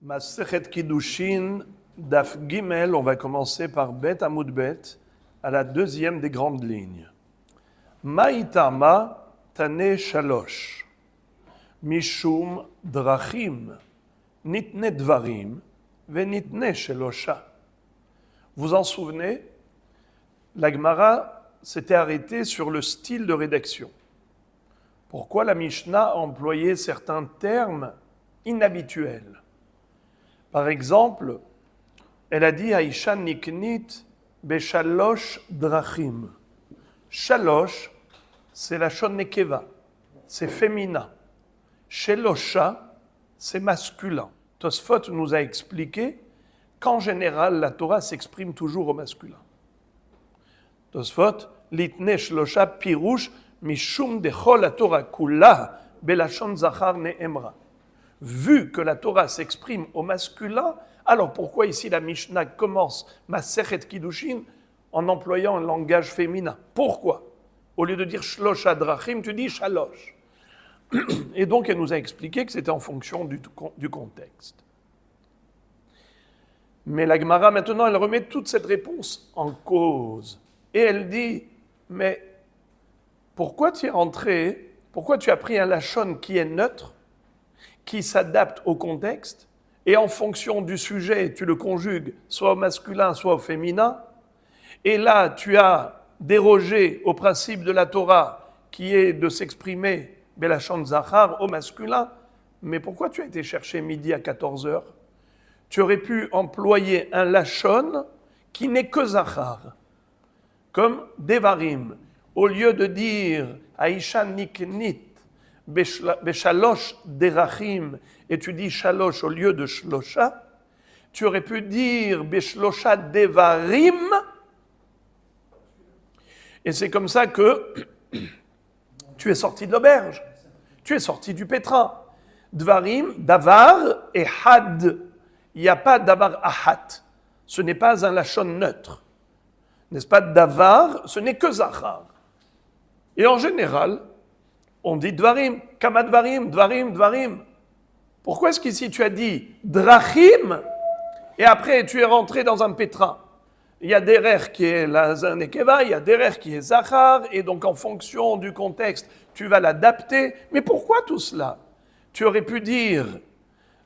Masechet Kiddushin, Daf Gimel, on va commencer par Bet Amud Bet, à la deuxième des grandes lignes. Ma'itama Tane Shalosh, Mishum Drachim, Nitne Dvarim, Venitne Shelosha. Vous en souvenez? La Gemara s'était arrêtée sur le style de rédaction. Pourquoi la Mishnah a employé certains termes inhabituels? Par exemple, elle a dit Aisha niknit beshalosh drachim. Shalosh, c'est la shon nekeva, c'est féminin. Shelosha, c'est masculin. Tosfot nous a expliqué qu'en général, la Torah s'exprime toujours au masculin. Tosfot, litne shlosha pirush mishum dechol la Torah kula belashon zachar ne'emra. Vu que la Torah s'exprime au masculin, alors pourquoi ici la Mishnah commence Masechet Kiddushin en employant un langage féminin? Pourquoi? Au lieu de dire Shlosh Adrachim, tu dis Shalosh. Et donc elle nous a expliqué que c'était en fonction du contexte. Mais la Gemara maintenant, elle remet toute cette réponse en cause. Et elle dit, mais pourquoi tu es rentré, pourquoi tu as pris un lachon qui est neutre, qui s'adapte au contexte, et en fonction du sujet, tu le conjugues soit au masculin, soit au féminin, et là, tu as dérogé au principe de la Torah, qui est de s'exprimer Belachon Zachar au masculin, mais pourquoi tu as été chercher midi à 14h? Tu aurais pu employer un lachon qui n'est que Zachar, comme Devarim. Au lieu de dire Aisha Niknit, Beshalosh derachim, et tu dis shalosh au lieu de shlosha, tu aurais pu dire Beshlosha devarim, et c'est comme ça que tu es sorti de l'auberge, tu es sorti du pétrin. Dvarim, davar et had. Il n'y a pas davar ahat. Ce n'est pas un lachon neutre. N'est-ce pas? Davar, ce n'est que zachar. Et en général, on dit dvarim, kama dvarim, dvarim, dvarim. Pourquoi est-ce qu'ici tu as dit drachim et après tu es rentré dans un pétrin? Il y a derer qui est la nekeva, il y a derer qui est zachar, et donc en fonction du contexte, tu vas l'adapter. Mais pourquoi tout cela? Tu aurais pu dire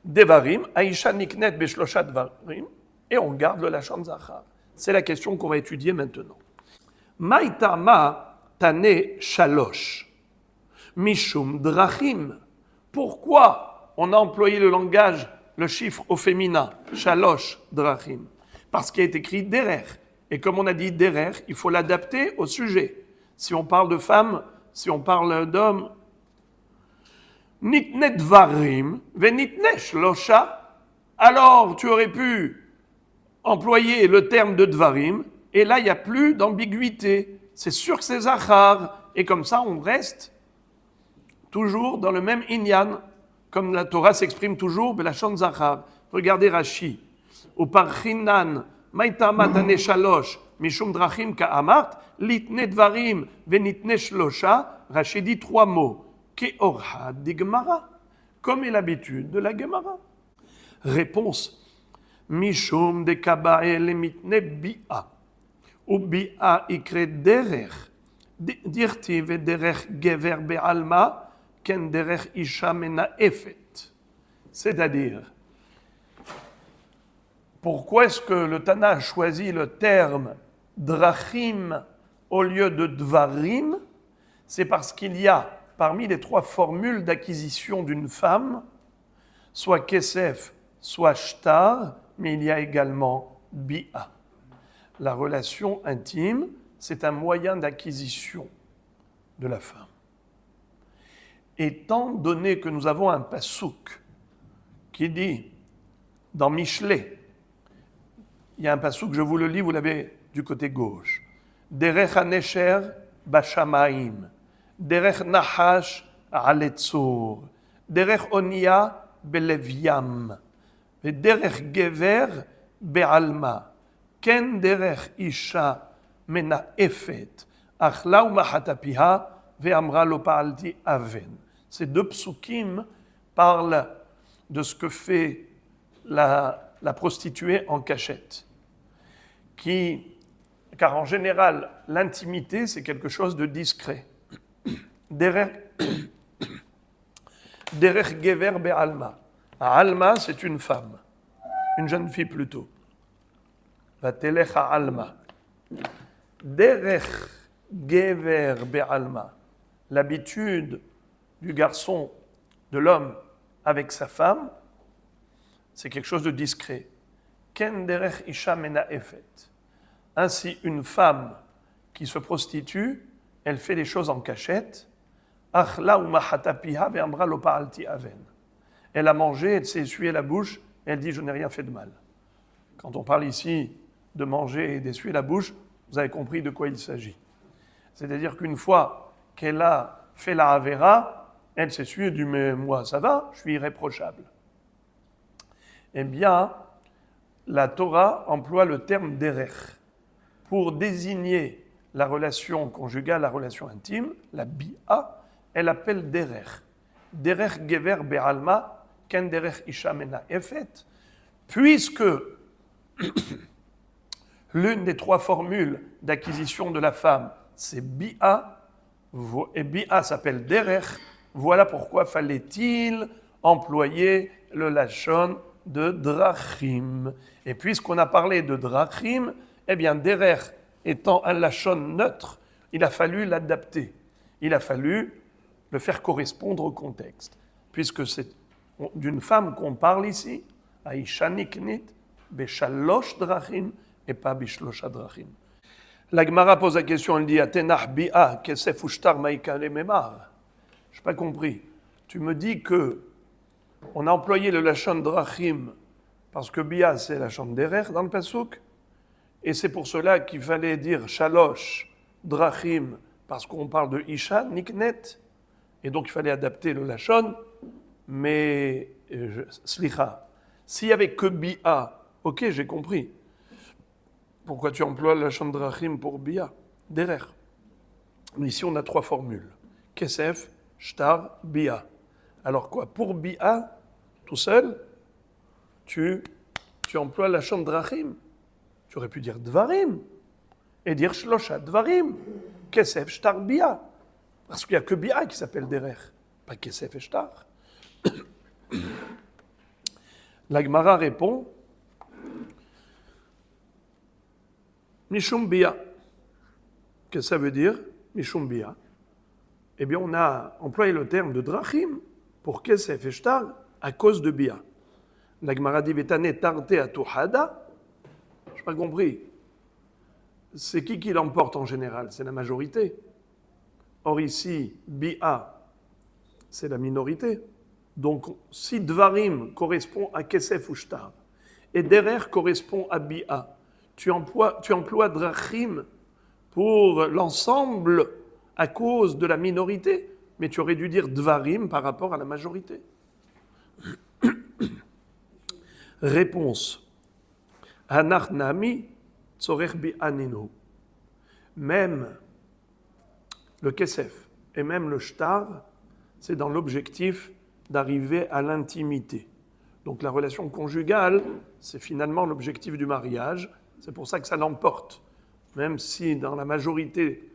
devarim, aisha niknet beshlosha dvarim, et on garde le lachon zachar. C'est la question qu'on va étudier maintenant. Maïtama tane shalosh. Mishum drachim. Pourquoi on a employé le langage, le chiffre au féminin, shalosh drachim? Parce qu'il est écrit derer. Et comme on a dit derer, il faut l'adapter au sujet. Si on parle de femme, si on parle d'homme, nitne dvarim, venitne shlosha. Alors tu aurais pu employer le terme de dvarim, et là il n'y a plus d'ambiguïté. C'est sûr que c'est zachar, et comme ça on reste toujours dans le même inyan, comme la Torah s'exprime toujours, belachon zachar. Regardez Rashi. Ou par chinan, maïtama tane shalosh, mishum drachim ka'amart, litne dvarim, venitne shlosha. Rashi dit trois mots. Ke'orha di Gemara, comme est l'habitude de la Gemara. Réponse. Mishum de kaba'el mitne bi'a. Ou bi'a ikre derer. Dirtiv et derer gever be'alma. C'est-à-dire, pourquoi est-ce que le Tana a choisi le terme drachim au lieu de dvarim? C'est parce qu'il y a, parmi les trois formules d'acquisition d'une femme, soit kesef, soit shtar, mais il y a également bi'a. La relation intime, c'est un moyen d'acquisition de la femme. Étant donné que nous avons un pasouk qui dit, dans Michelet, il y a un pasouk, je vous le lis, vous l'avez du côté gauche. Derech hanesher bashamaim, derech nahash aletzor, derech onia beleviam, derech gever bealma, ken derech isha mena efet, achla umahatapiha, ve'amra lo pa'alti aven. Ces deux psukim parlent de ce que fait la prostituée en cachette. Car en général, l'intimité, c'est quelque chose de discret. Derech gever be'alma. Alma, c'est une femme, une jeune fille plutôt. Vatelech alma. Derech gever be'alma. L'habitude du garçon, de l'homme avec sa femme, c'est quelque chose de discret. Ken derech isha mena efet. Ainsi, une femme qui se prostitue, elle fait des choses en cachette. Achla ou mahatapiha ve'amra lo pa'alti aven. Elle a mangé, elle s'est essuyé la bouche, et elle dit je n'ai rien fait de mal. Quand on parle ici de manger et d'essuyer la bouche, vous avez compris de quoi il s'agit. C'est-à-dire qu'une fois qu'elle a fait la avera, elle s'essuie et dit mais moi ça va, je suis irréprochable. Eh bien, la Torah emploie le terme derech pour désigner la relation conjugale, la relation intime, la bi'a, elle appelle derech. Derech gever be'alma, ken derech isha mena efet, puisque l'une des trois formules d'acquisition de la femme, c'est bi'a, et bi'a s'appelle derech, voilà pourquoi fallait-il employer le lachon de drachim. Et puisqu'on a parlé de drachim, eh bien, derech étant un lachon neutre, il a fallu l'adapter. Il a fallu le faire correspondre au contexte. Puisque c'est d'une femme qu'on parle ici, Aisha niknit, beshalosh drachim, et pas bishlosh drachim. La Gemara pose la question, elle dit, Atenach bi'a, kesef ushtar maïka le memar. Je n'ai pas compris. Tu me dis que on a employé le lachon drachim parce que bi'a, c'est la lachon derech dans le pasuk, et c'est pour cela qu'il fallait dire shalosh drachim parce qu'on parle de isha niknet, et donc il fallait adapter le lachon. Mais slicha, s'il n'y avait que bi'a, ok, j'ai compris. Pourquoi tu emploies le lachon drachim pour bi'a, derech? Ici on a trois formules: kesef, shtar, bi'a. Alors quoi? Pour bi'a, tout seul, tu emploies la lachon drachim. Tu aurais pu dire dvarim et dire shlosha dvarim, kesef, shtar, bi'a. Parce qu'il n'y a que bi'a qui s'appelle derech, pas kesef et shtar. La Gemara répond Mishum bi'a. Qu'est-ce que ça veut dire? Mishum bi'a. Eh bien, on a employé le terme de drachim pour kesef et shtar à cause de bi'a. La Gemara dit Vetane tarte à tuhada. Je n'ai pas compris. C'est qui l'emporte en général? C'est la majorité. Or ici, bi'a, c'est la minorité. Donc, si dvarim correspond à kesef ou shtar, et derech correspond à bi'a, tu emploies drachim pour l'ensemble à cause de la minorité, mais tu aurais dû dire dvarim par rapport à la majorité. Réponse. Hanach nami tzorech bi'aninu. Même le kesef et même le shtar, c'est dans l'objectif d'arriver à l'intimité. Donc la relation conjugale, c'est finalement l'objectif du mariage. C'est pour ça que ça l'emporte. Même si dans la majorité,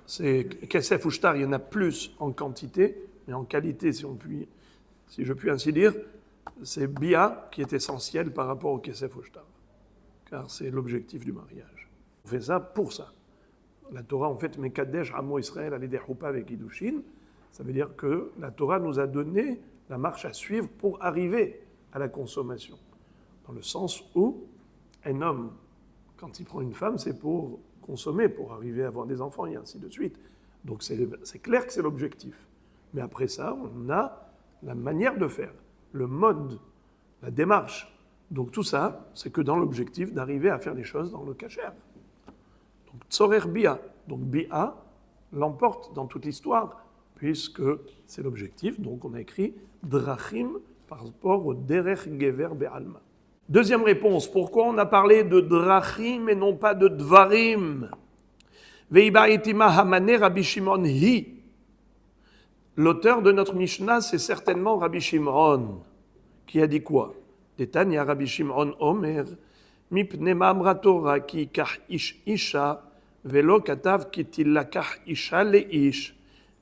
c'est kesef ou shtar, il y en a plus en quantité, mais en qualité, si je puis ainsi dire, c'est bi'a qui est essentiel par rapport au kesef ou shtar. Car c'est l'objectif du mariage. On fait ça pour ça. La Torah, en fait, Mekadesh, Amo Israël, Alideh Hupa avec Kiddushin. Ça veut dire que la Torah nous a donné la marche à suivre pour arriver à la consommation. Dans le sens où un homme, quand il prend une femme, c'est pour consommer, pour arriver à avoir des enfants et ainsi de suite. Donc c'est clair que c'est l'objectif. Mais après ça, on a la manière de faire, le mode, la démarche. Donc tout ça, c'est que dans l'objectif d'arriver à faire des choses dans le kasher. Donc tzorer bi'a. Donc bi'a l'emporte dans toute l'histoire, puisque c'est l'objectif. Donc on a écrit drachim par rapport au derech gever be'alma. Deuxième réponse, pourquoi on a parlé de drachim et non pas de dvarim? Ve'iba'itima hamane Rabbi Shimon hi. L'auteur de notre Mishnah, c'est certainement Rabbi Shimon, qui a dit quoi? Detania Rabbi Shimon Omer, mipne ma'amra Torah ki yikach ish isha, velo katav ki tillakach isha leish,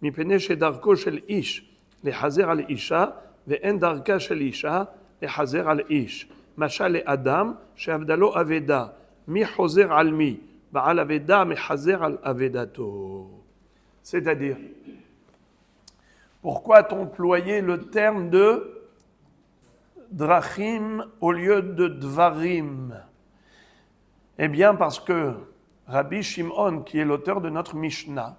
mipne shedarko shel ish, lechazer al isha, ve'en darka shel isha, lechazer al ish. Mashal Adam, she'avdalo aveda, mi chozer al mi, ba'al aveda mechazer al avedato. C'est-à-dire, pourquoi a-t-on employé le terme de drachim au lieu de dvarim? Eh bien, parce que Rabbi Shimon, qui est l'auteur de notre Mishnah,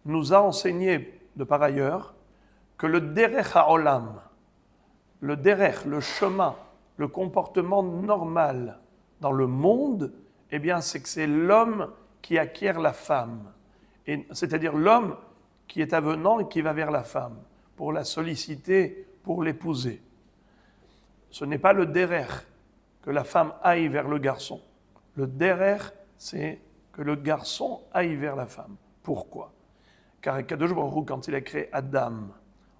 nous a enseigné de par ailleurs que le derech ha'olam, le derech, le chemin, le comportement normal dans le monde, eh bien, c'est que c'est l'homme qui acquiert la femme. C'est-à-dire l'homme qui est avenant et qui va vers la femme pour la solliciter, pour l'épouser. Ce n'est pas le derer que la femme aille vers le garçon. Le derer, c'est que le garçon aille vers la femme. Pourquoi? Car Kadosh Baruch Hu, quand il a créé Adam,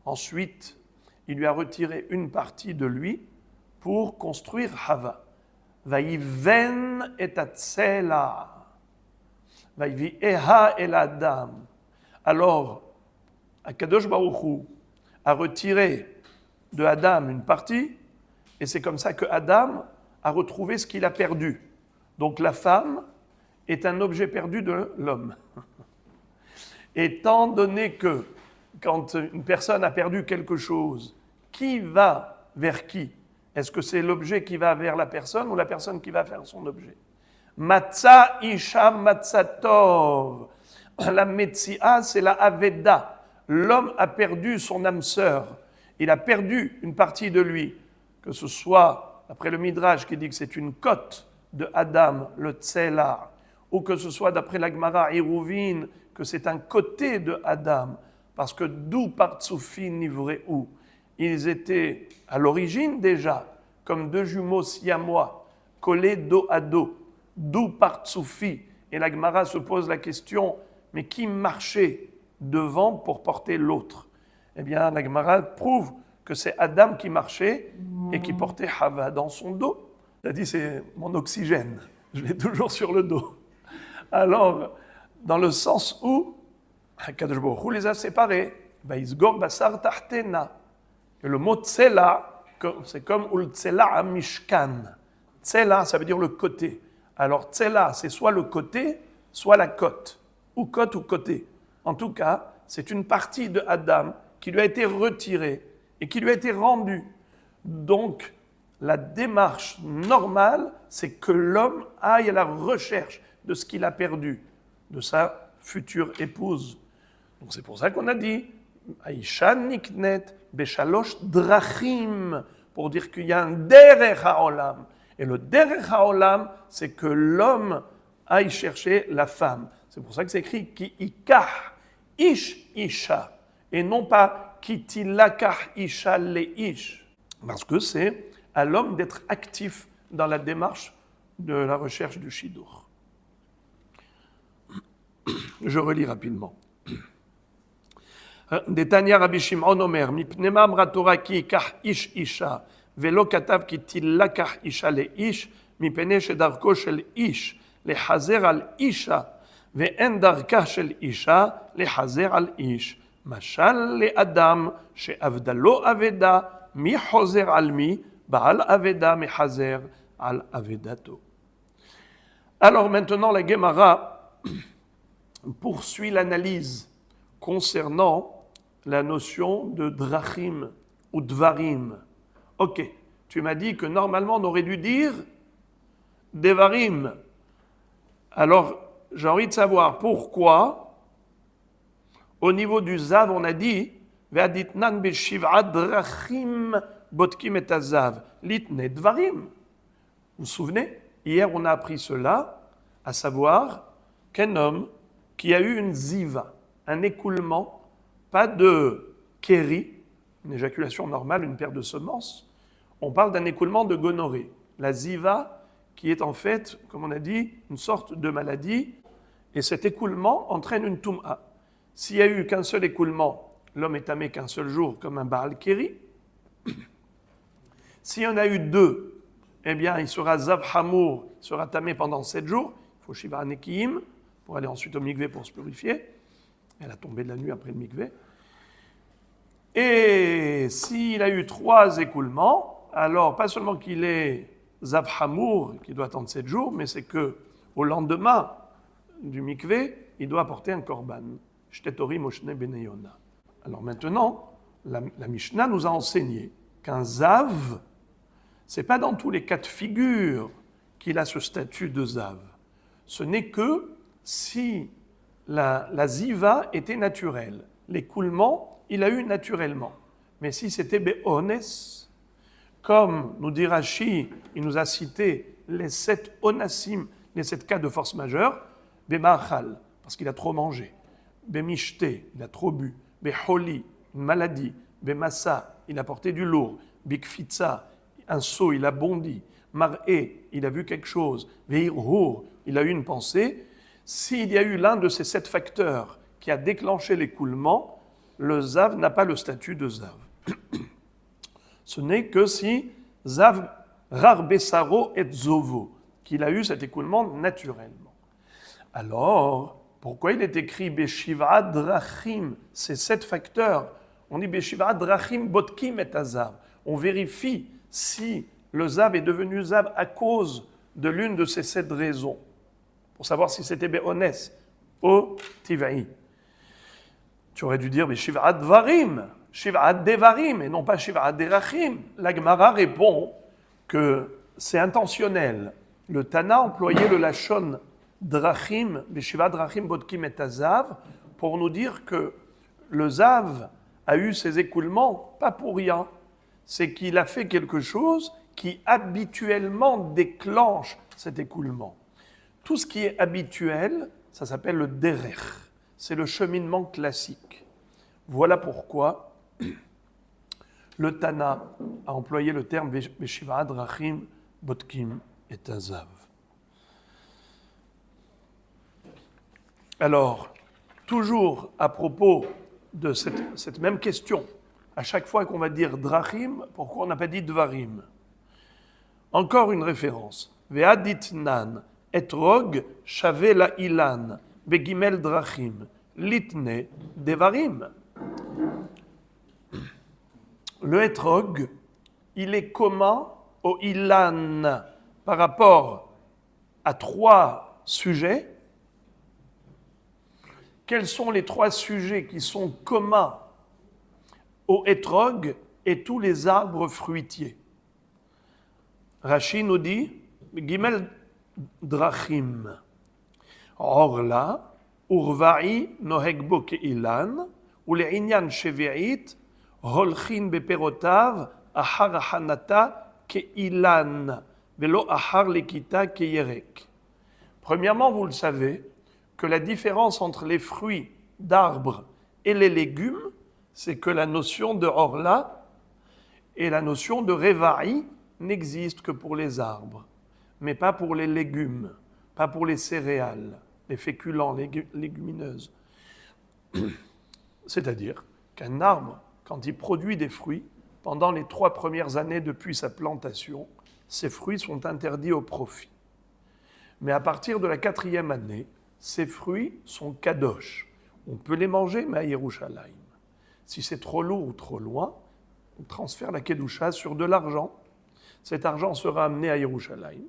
ensuite, il lui a retiré une partie de lui pour construire Hava. Vaïven et atzela. Vaïvi eha el Adam. Alors, Akadosh Baruch Hu a retiré de Adam une partie, et c'est comme ça que Adam a retrouvé ce qu'il a perdu. Donc la femme est un objet perdu de l'homme. Étant donné que quand une personne a perdu quelque chose, qui va vers qui? Est-ce que c'est l'objet qui va vers la personne ou la personne qui va vers son objet? Matzah isha matzatov. La Metsia, c'est la Aveda. L'homme a perdu son âme sœur. Il a perdu une partie de lui. Que ce soit, d'après le Midrash qui dit que c'est une côte de Adam, le Tselah, ou que ce soit d'après la Gemara Iruvin, que c'est un côté de Adam, parce que d'où Partsoufi Nivreu, ils étaient à l'origine déjà comme deux jumeaux siamois, collés dos à dos, d'où Partsoufi. Et la Gemara se pose la question, mais qui marchait devant pour porter l'autre? Eh bien, la Gemara prouve que c'est Adam qui marchait et qui portait Hava dans son dos. Il a dit, c'est mon oxygène, je l'ai toujours sur le dos. Alors, dans le sens où Kadosh Baruch Hu les a séparés, Vaïsgor basar tachtena. Et le mot tsela, c'est comme ul tsela mishkan. Tsela, ça veut dire le côté. Alors tsela, c'est soit le côté, soit la côte, ou côte ou côté. En tout cas, c'est une partie de Adam qui lui a été retirée et qui lui a été rendue. Donc, la démarche normale, c'est que l'homme aille à la recherche de ce qu'il a perdu, de sa future épouse. Donc c'est pour ça qu'on a dit Aisha niknet beshalosh drachim, pour dire qu'il y a un derech haolam. Et le derech haolam, c'est que l'homme aille chercher la femme. C'est pour ça que c'est écrit ki ikach ish isha, et non pas ki tilakach isha leish, parce que c'est à l'homme d'être actif dans la démarche de la recherche du shidur. Je relis rapidement. Detania Rabbi Shimon Omer, mipne ma'amra Torah ki yikach ish isha, velo katav ki tillakach isha leish, mipne shedarko shel ish lechazer al isha, ve'en darka shel isha lechazer al ish. Mashal le'adam she'avdalo aveda mi chozer al mi, ba'al aveda mechazer al avedato. Alors maintenant la Gemara poursuit l'analyse concernant la notion de drachim ou dvarim. Ok, tu m'as dit que normalement on aurait dû dire devarim. Alors j'ai envie de savoir pourquoi au niveau du zav on a dit ve'aditnan beshiv'a drachim botkim et azav litne dvarim. Vous vous souvenez? Hier on a appris cela, à savoir qu'un homme qui a eu une ziva, un écoulement, pas de kéri, une éjaculation normale, une paire de semences, on parle d'un écoulement de gonorrhée. La ziva, qui est en fait, comme on a dit, une sorte de maladie, et cet écoulement entraîne une toum'a. S'il n'y a eu qu'un seul écoulement, l'homme est tamé qu'un seul jour, comme un Baal kéri. S'il y en a eu 2, eh bien, il sera Zav Hamour, il sera tamé pendant 7 jours. Il faut Shiva Nekiim pour aller ensuite au mikvé pour se purifier. Elle a tombé de la nuit après le mikvé. Et s'il a eu 3 écoulements, alors pas seulement qu'il est Zav Hamour, qui doit attendre 7 jours, mais c'est qu'au lendemain du mikvé, il doit apporter un korban. Shtetori Moshne Beneyona. Alors maintenant, la Mishnah nous a enseigné qu'un Zav, ce n'est pas dans tous les cas de figure qu'il a ce statut de Zav. Ce n'est que si la ziva était naturelle. L'écoulement, il a eu naturellement. Mais si c'était be'ones, comme nous dit Rashi, il nous a cité les 7 onassim, les 7 cas de force majeure, be'machal, parce qu'il a trop mangé, be'mishte, il a trop bu, be'holi, une maladie, be'massa, il a porté du lourd, bikfitza, un saut, il a bondi, mar'e, il a vu quelque chose, ve'irhur, il a eu une pensée. S'il y a eu l'un de ces 7 facteurs qui a déclenché l'écoulement, le Zav n'a pas le statut de Zav. Ce n'est que si Zav rar besaro et zovo, qu'il a eu cet écoulement naturellement. Alors, pourquoi il est écrit Beshiva drachim, ces 7 facteurs? On dit Beshiva drachim botkim et azav. On vérifie si le Zav est devenu Zav à cause de l'une de ces 7 raisons, pour savoir si c'était Be'ones ou Tivai. Tu aurais dû dire Shiva Dvarim, Shiva Devarim, et non pas Shiva Derachim. La Gemara répond que c'est intentionnel. Le Tana employait le Lachon Drachim, Shiva Drachim Bodkim et Azav, pour nous dire que le Zav a eu ses écoulements, pas pour rien. C'est qu'il a fait quelque chose qui habituellement déclenche cet écoulement. Tout ce qui est habituel, ça s'appelle le derech. C'est le cheminement classique. Voilà pourquoi le Tana a employé le terme Beshiva Drachim Bodkim et Azav. Alors, toujours à propos de cette même question, à chaque fois qu'on va dire Drachim, pourquoi on n'a pas dit Dvarim? Encore une référence. Ve'aditnan etrog shavela ilan begimel drachim litne devarim. Le etrog, il est commun au ilan par rapport à 3 sujets. Quels sont les 3 sujets qui sont communs au etrog et tous les arbres fruitiers? Rashi nous dit Gimel drachim. Orla, urva'i nohegbo keilan, ou le inyan shevi'it, holchin beperotav, ahar hanata keilan, velo ahar lekita keyerek. Premièrement, vous le savez, que la différence entre les fruits d'arbres et les légumes, c'est que la notion de orla et la notion de reva'i n'existe que pour les arbres, mais pas pour les légumes, pas pour les céréales, les féculents, les légumineuses. C'est-à-dire qu'un arbre, quand il produit des fruits, pendant les 3 premières années depuis sa plantation, ces fruits sont interdits au profit. Mais à partir de la 4e année, ces fruits sont kadosh. On peut les manger, mais à Yerushalayim. Si c'est trop lourd ou trop loin, on transfère la kedusha sur de l'argent. Cet argent sera amené à Yerushalayim.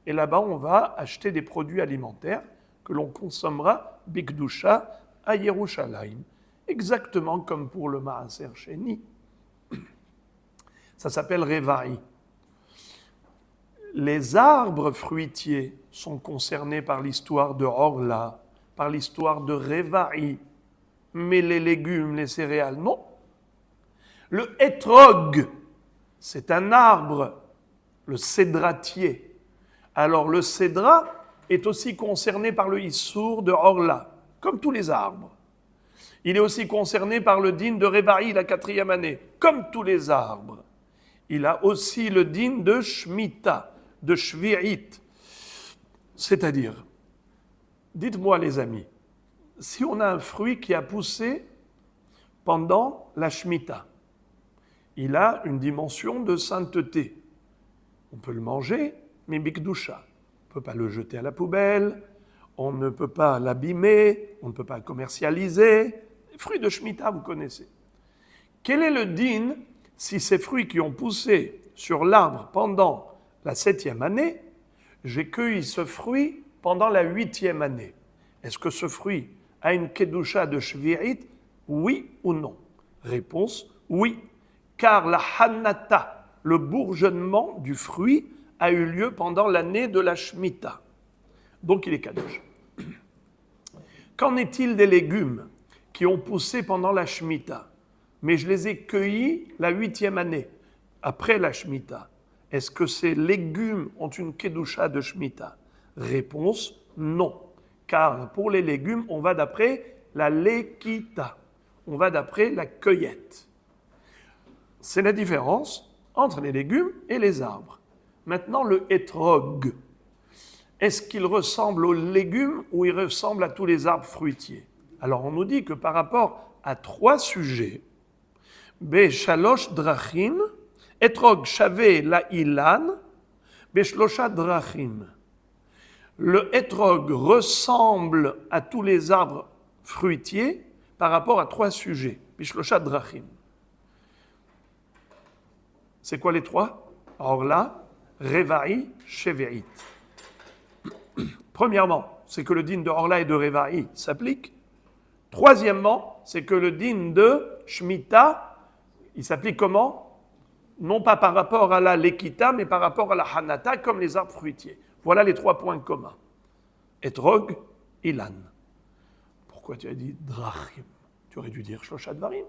Et là-bas, on va acheter des produits alimentaires que l'on consommera bikdusha à Yerushalayim. Exactement comme pour le Maaser Sheni. Ça s'appelle Reva'i. Les arbres fruitiers sont concernés par l'histoire de Orla, par l'histoire de Reva'i. Mais les légumes, les céréales, non. Le hétrog, c'est un arbre, le cédratier. Alors le cédra est aussi concerné par le issour de Orla, comme tous les arbres. Il est aussi concerné par le din de Reva'i, la 4e année, comme tous les arbres. Il a aussi le din de Shemitah, de Shvi'it. C'est-à-dire, dites-moi les amis, si on a un fruit qui a poussé pendant la Shemitah, il a une dimension de sainteté. On peut le manger, mais bikdusha. On ne peut pas le jeter à la poubelle, on ne peut pas l'abîmer, on ne peut pas le commercialiser. Les fruits de Shemitah, vous connaissez. Quel est le din si ces fruits qui ont poussé sur l'arbre pendant la 7e année, j'ai cueilli ce fruit pendant la 8e année? Est-ce que ce fruit a une kedusha de shvi'it? Oui ou non? Réponse, oui. Car la hanata, le bourgeonnement du fruit, a eu lieu pendant l'année de la Shemitah. Donc il est kadosh. Qu'en est-il des légumes qui ont poussé pendant la Shemitah, mais je les ai cueillis la 8e année, après la Shemitah? Est-ce que ces légumes ont une kedusha de Shemitah? Réponse, non. Car pour les légumes, on va d'après la lekita. On va d'après la cueillette. C'est la différence entre les légumes et les arbres. Maintenant, le hétrog. Est-ce qu'il ressemble aux légumes ou il ressemble à tous les arbres fruitiers? Alors, on nous dit que par rapport à 3 sujets, Beshalosh drachim, hétrog shavé la ilan, Beshlosha drachim. Le hétrog ressemble à tous les arbres fruitiers par rapport à 3 sujets. Beshlosha drachim. C'est quoi les 3? Orla, Revaï, Sheve'it. Premièrement, c'est que le din de Orla et de Revaï s'applique. Troisièmement, c'est que le din de Shemitah, il s'applique comment? Non pas par rapport à la Lekita, mais par rapport à la Hanata, comme les arbres fruitiers. Voilà les 3 points communs. Etrog, Ilan. Pourquoi tu as dit Drachim? Tu aurais dû dire Shlosha Dvarim.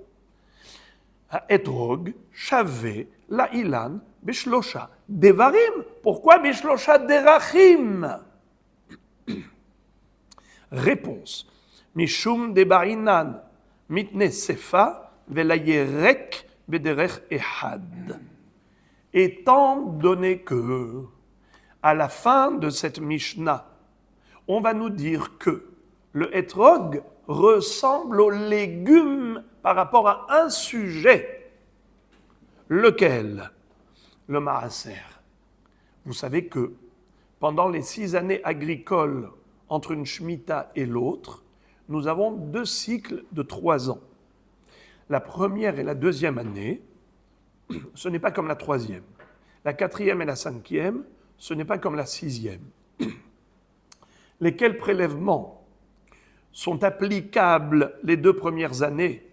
Etrog, Shavé, la Ilan, Beshlosha Devarim. Pourquoi Beshlosha Derachim? Réponse. Mishum debarinan mitne sefa velayerek bederech ehad. Étant donné que, à la fin de cette Mishnah, on va nous dire que le hétrog ressemble aux légumes par rapport à un sujet. Lequel? Le maaser. Vous savez que pendant les 6 années agricoles entre une Shemitah et l'autre, nous avons 2 cycles de 3 ans. La première et la deuxième année, ce n'est pas comme la troisième. La 4e et la 5e, ce n'est pas comme la 6e. Lesquels prélèvements sont applicables les 2 premières années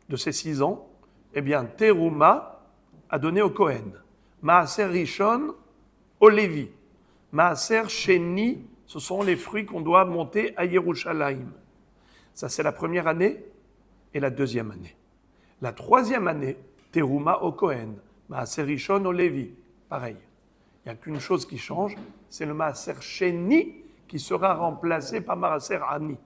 de ces 6 ans? Eh bien, Teruma a donné au Kohen, Maaser Rishon au Lévi, Maaser Sheni, ce sont les fruits qu'on doit monter à Yerushalayim. Ça, c'est la première année et la deuxième année. La 3e année, Teruma au Kohen, Maaser Rishon au Lévi. Pareil. Il n'y a qu'une chose qui change, c'est le Maaser Sheni qui sera remplacé par Maaser Ani.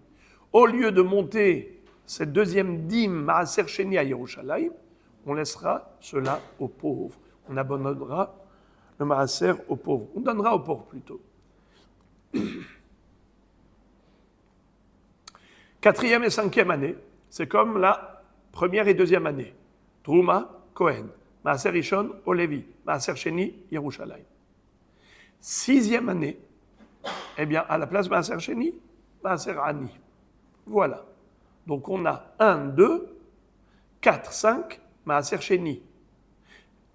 Au lieu de monter cette deuxième dîme, Maaser Sheni à Yerushalayim, on laissera cela aux pauvres. On abandonnera le Maaser aux pauvres. On donnera aux pauvres plutôt. 4e et 5e année, c'est comme la 1re et 2e année. Trouma, Kohen, Maaser Rishon, Olevi, Maaser Sheni, Yerushalayim. 6e année, eh bien, à la place de Maaser Sheni, Maaser Ani. Voilà. Donc on a 1, 2, 4, 5, Maaser Sheni.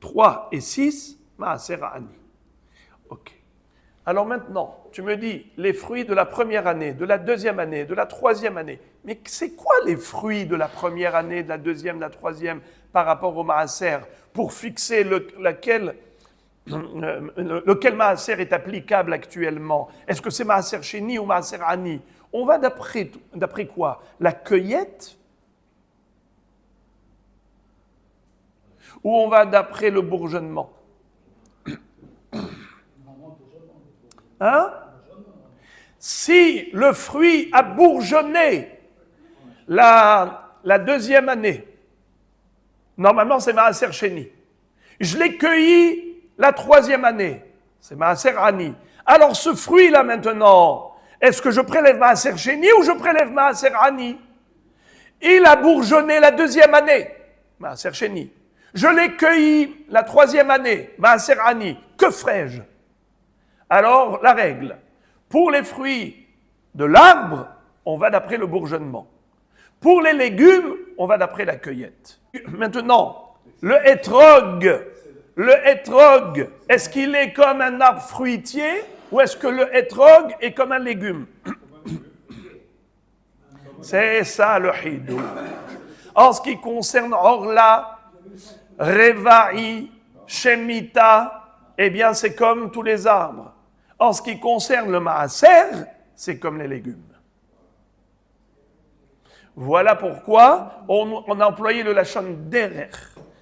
3 et 6, Maaser Ani. Ok. Alors maintenant, tu me dis les fruits de la première année, de la deuxième année, de la troisième année. Mais c'est quoi les fruits de la première année, de la deuxième, de la troisième par rapport au maaser pour fixer lequel maaser est applicable actuellement? Est-ce que c'est maaser sheni ou maaser ani? On va d'après quoi? La cueillette? Ou on va d'après le bourgeonnement? Hein? Si le fruit a bourgeonné la deuxième année, normalement c'est Maaser Sheni. Je l'ai cueilli la 3e année, c'est Maaser Ani. Alors ce fruit-là maintenant, est-ce que je prélève Maaser Sheni ou je prélève Maaser Ani? Il a bourgeonné la 2e année, Maaser Sheni. Je l'ai cueilli la 3e année, Maaser Ani. que ferai-je? Alors, la règle, pour les fruits de l'arbre, on va d'après le bourgeonnement. Pour les légumes, on va d'après la cueillette. Maintenant, le hétrog, est-ce qu'il est comme un arbre fruitier ou est-ce que le hétrog est comme un légume? C'est ça le hidou. En ce qui concerne Orla, Revaï, Shemitah, eh bien c'est comme tous les arbres. En ce qui concerne le Maaser, c'est comme les légumes. Voilà pourquoi on a employé le lachon derer.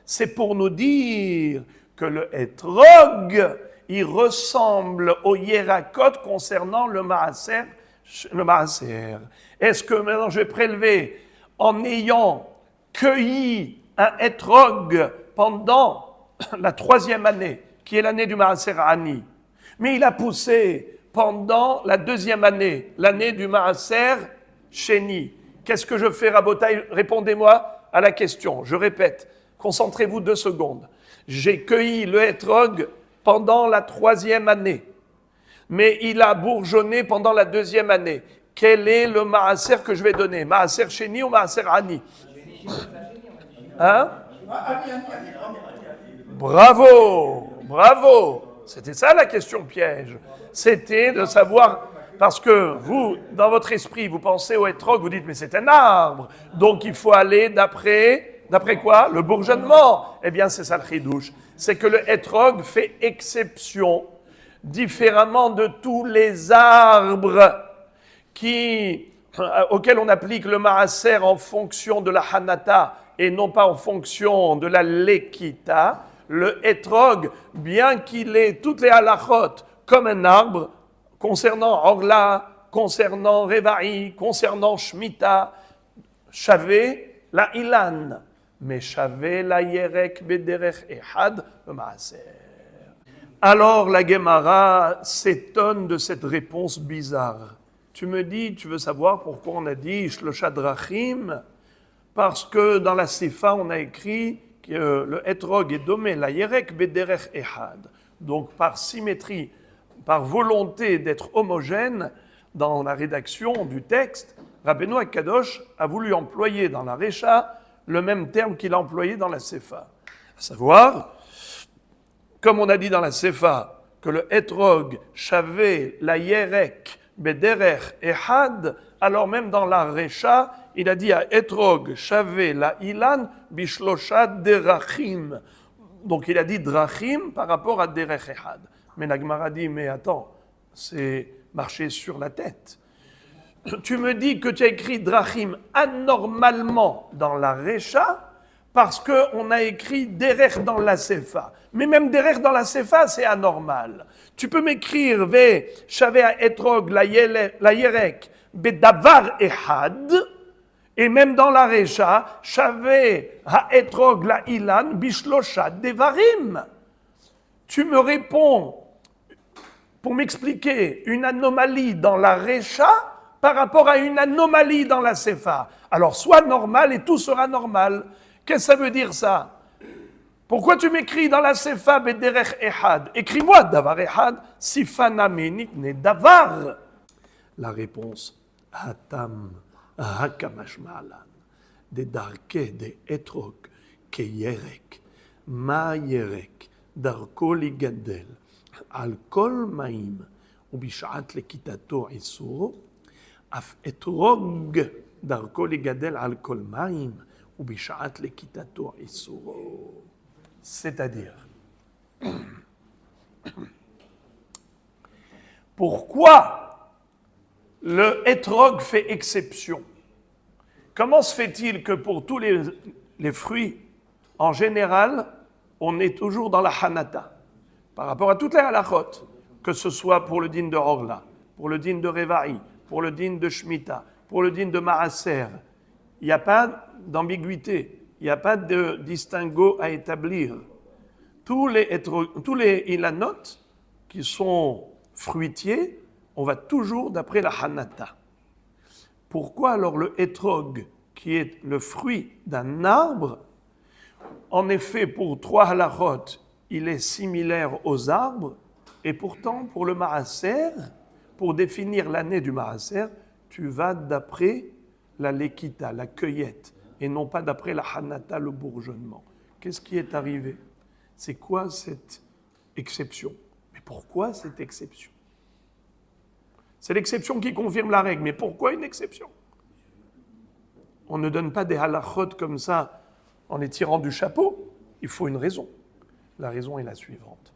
C'est pour nous dire que le hétrog, il ressemble au Yerakot concernant le Maaser. Est-ce que maintenant je vais prélever en ayant cueilli un hétrog pendant la 3e année, qui est l'année du Maaser Ani, mais il a poussé pendant la 2e année, l'année du Maaser Sheni. Qu'est-ce que je fais, Rabotai? Répondez-moi à la question. Je répète, concentrez-vous 2 secondes. J'ai cueilli le hétrog pendant la 3e année, mais il a bourgeonné pendant la 2e année. Quel est le Maaser que je vais donner? Maaser Sheni ou Maaser Ani? Hein? Bravo, bravo. C'était ça la question piège. C'était de savoir, parce que vous, dans votre esprit, vous pensez au hétrog, vous dites, mais c'est un arbre. Donc il faut aller d'après quoi? Le bourgeonnement. Eh bien, c'est ça le chidouche. C'est que le hétrog fait exception, différemment de tous les arbres auxquels on applique le maaser en fonction de la hanata et non pas en fonction de la lekita. Le hétrog, bien qu'il ait toutes les halachot comme un arbre, concernant Orla, concernant Revaï, concernant Shemitah, Shavé la Ilan, mais Shavé la Yerek Bederech Ehad le Maaser. Alors la Gemara s'étonne de cette réponse bizarre. Tu me dis, tu veux savoir pourquoi on a dit Shlosha Drachim? Parce que dans la Sefa, on a écrit que le hétrog est domé la Yerek Bederech Ehad. Donc par symétrie, par volonté d'être homogène dans la rédaction du texte, Rabbeinu HaKadosh a voulu employer dans la Recha le même terme qu'il a employé dans la Sefa. À savoir, comme on a dit dans la Sefa, que le hétrog, Shavé, la Yerek, Bederech, Ehad, alors même dans la Recha, il a dit à hétrog, Shavé, la Ilan, Bishlosha, Derachim. Donc il a dit Drachim par rapport à Derech Ehad. Mais la Gemara dit, mais attends, c'est marcher sur la tête. Tu me dis que tu as écrit Drachim anormalement dans la Recha parce qu'on a écrit Derech dans la Sefa. Mais même Derech dans la Sefa, c'est anormal. Tu peux m'écrire Ve Shavé à Etrog la Yerek Bedavar Ehad, et même dans la Recha, Shavé à Etrog la Ilan Bishlosha Devarim. Tu me réponds pour m'expliquer une anomalie dans la Recha par rapport à une anomalie dans la Sefa. Alors, sois normal et tout sera normal. Qu'est-ce que ça veut dire ça? Pourquoi tu m'écris dans la Sefa Bederech Ehad? Écris-moi Davar Ehad, Sifanamenit ne Davar. La réponse, Hatam, Hakamashmalan, de Darke de Etrog, Ke Yerek, Ma Yerek, Darko Ligadel, Al Kol Maim, ובשעת לכיתתו איסור, אף אתרוג דרכו לגדל על כל מים, ובשעת לכיתתו איסור. C'est-à-dire, pourquoi le hétrog fait exception? Comment se fait-il que pour tous les fruits, en général, on est toujours dans la hanata, par rapport à toutes les halachot, que ce soit pour le din de Orla, pour le din de Revaï, pour le din de Shemitah, pour le din de Maaser, il n'y a pas d'ambiguïté, il n'y a pas de distinguo à établir. Tous les ilanot qui sont fruitiers, on va toujours d'après la hanata. Pourquoi alors le hétrog, qui est le fruit d'un arbre, en effet pour 3 halachot, il est similaire aux arbres, et pourtant, pour le maaser, pour définir l'année du maaser, tu vas d'après la lekita, la cueillette, et non pas d'après la hanata, le bourgeonnement. Qu'est-ce qui est arrivé? C'est quoi cette exception? Mais pourquoi cette exception? C'est l'exception qui confirme la règle, mais pourquoi une exception? On ne donne pas des halachot comme ça en les tirant du chapeau, il faut une raison. La raison est la suivante.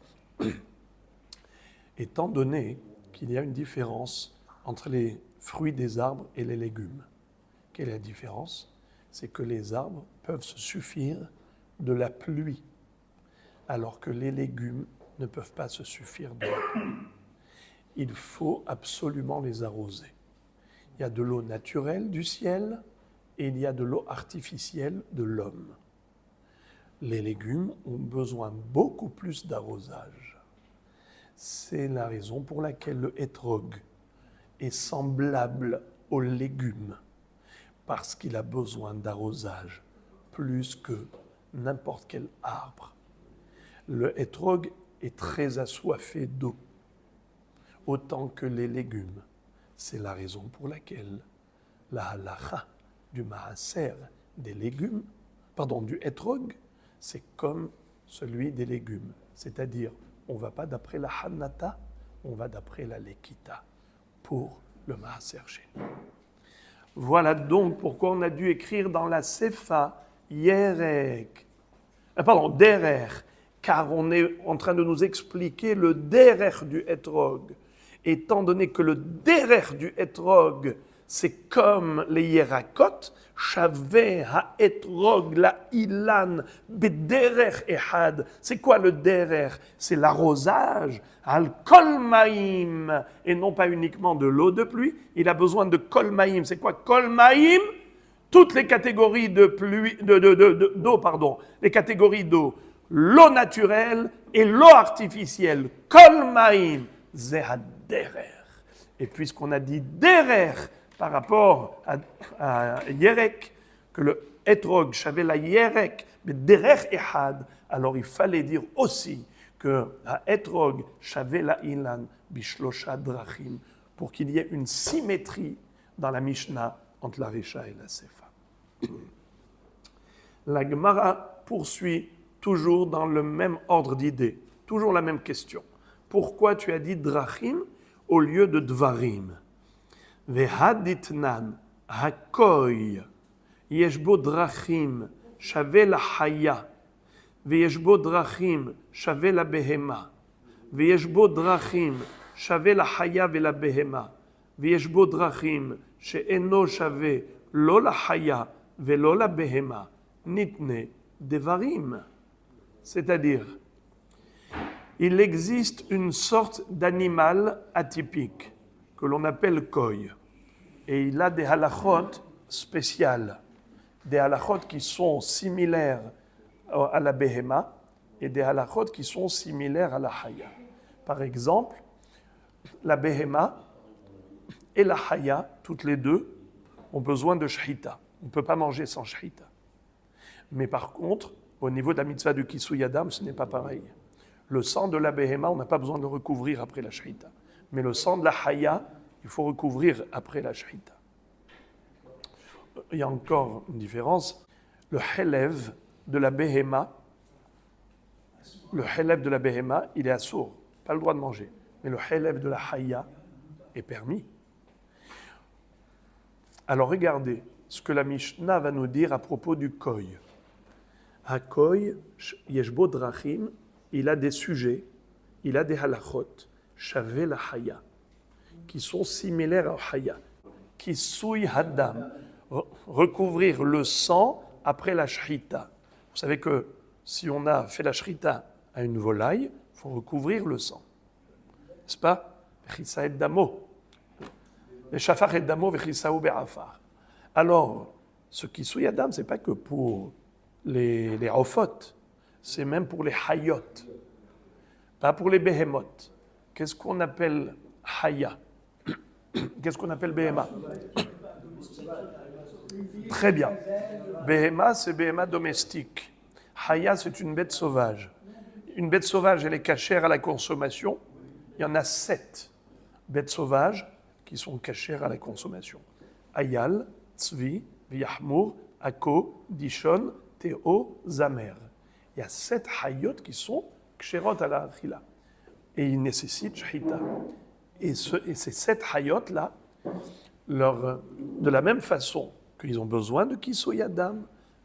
Étant donné qu'il y a une différence entre les fruits des arbres et les légumes, quelle est la différence? C'est que les arbres peuvent se suffire de la pluie, alors que les légumes ne peuvent pas se suffire de la pluie. Il faut absolument les arroser. Il y a de l'eau naturelle du ciel et il y a de l'eau artificielle de l'homme. Les légumes ont besoin beaucoup plus d'arrosage. C'est la raison pour laquelle le hétrog est semblable aux légumes, parce qu'il a besoin d'arrosage plus que n'importe quel arbre. Le hétrog est très assoiffé d'eau, autant que les légumes. C'est la raison pour laquelle la halacha du maaser des légumes, du hétrog, c'est comme celui des légumes. C'est-à-dire, on ne va pas d'après la hanata, on va d'après la lekita pour le maaser chez nous. Voilà donc pourquoi on a dû écrire dans la sefa yerek, derer, car on est en train de nous expliquer le derer du hétrog. Étant donné que le derer du hétrog, c'est comme les yerakot, Shaveh ha-etrog la ilan bederer ehad. C'est quoi le derer? C'est l'arrosage, al kolmaïm, et non pas uniquement de l'eau de pluie. Il a besoin de kolmaïm. C'est quoi kolmaïm? Toutes les catégories d'eau, les catégories d'eau, l'eau naturelle et l'eau artificielle. Kolmaïm, zehad derer. Et puisqu'on a dit derer, par rapport à Yerek, que le hétrog, j'avais la Yerek, mais derer ehad, alors il fallait dire aussi que à hétrog, j'avais la ilan, bishlosha drachim, pour qu'il y ait une symétrie dans la Mishnah entre la Recha et la Sefa. La Gemara poursuit toujours dans le même ordre d'idées, toujours la même question. Pourquoi tu as dit drachim au lieu de dvarim? Vehaditnan hakoy yeshbo drachim shave la haya veyeshbo drachim shave la behema veyeshbo drachim shave la haya ve la behema veyeshbo drachim she'eno shave lo la haya velo la behema nitne devarim. C'est-à-dire, il existe une sorte d'animal atypique que l'on appelle koy. Et il a des halachot spéciales, des halachot qui sont similaires à la behema et des halachot qui sont similaires à la haya. Par exemple, la behema et la haya, toutes les deux, ont besoin de shchita. On ne peut pas manger sans shchita. Mais par contre, au niveau de la mitzvah du Kisui Adam, ce n'est pas pareil. Le sang de la behema, on n'a pas besoin de le recouvrir après la shchita. Mais le sang de la haya, il faut recouvrir après la shchita. Il y a encore une différence. Le helev de la behema, il est assourd, pas le droit de manger. Mais le helev de la haya est permis. Alors regardez ce que la Mishnah va nous dire à propos du koy. Hakoy, yeshbo drachim, il a des sujets, il a des halachot, shave la haya, qui sont similaires à haya. Kisui haddam, recouvrir le sang après la shrita. Vous savez que si on a fait la shrita à une volaille, il faut recouvrir le sang. N'est-ce pas? Vechissa et damo. Vechafar et damo, vechissa ou be'afar. Alors, ce kisui haddam, ce n'est pas que pour les ofot, c'est même pour les hayot, pas pour les behemoth. Qu'est-ce qu'on appelle haya? Qu'est-ce qu'on appelle behema? Très bien. Behema, c'est behema domestique. Haya, c'est une bête sauvage. une bête sauvage, elle est cachère à la consommation. Il y en a 7 bêtes sauvages qui sont cachères à la consommation. Ayal, Tzvi, Yahmour, Ako, Dishon, Théo, Zamer. Il y a 7 hayot qui sont kshérot à la achila. Et ils nécessitent shchita. Et ces 7 hayot-là, de la même façon qu'ils ont besoin de kisoy adam,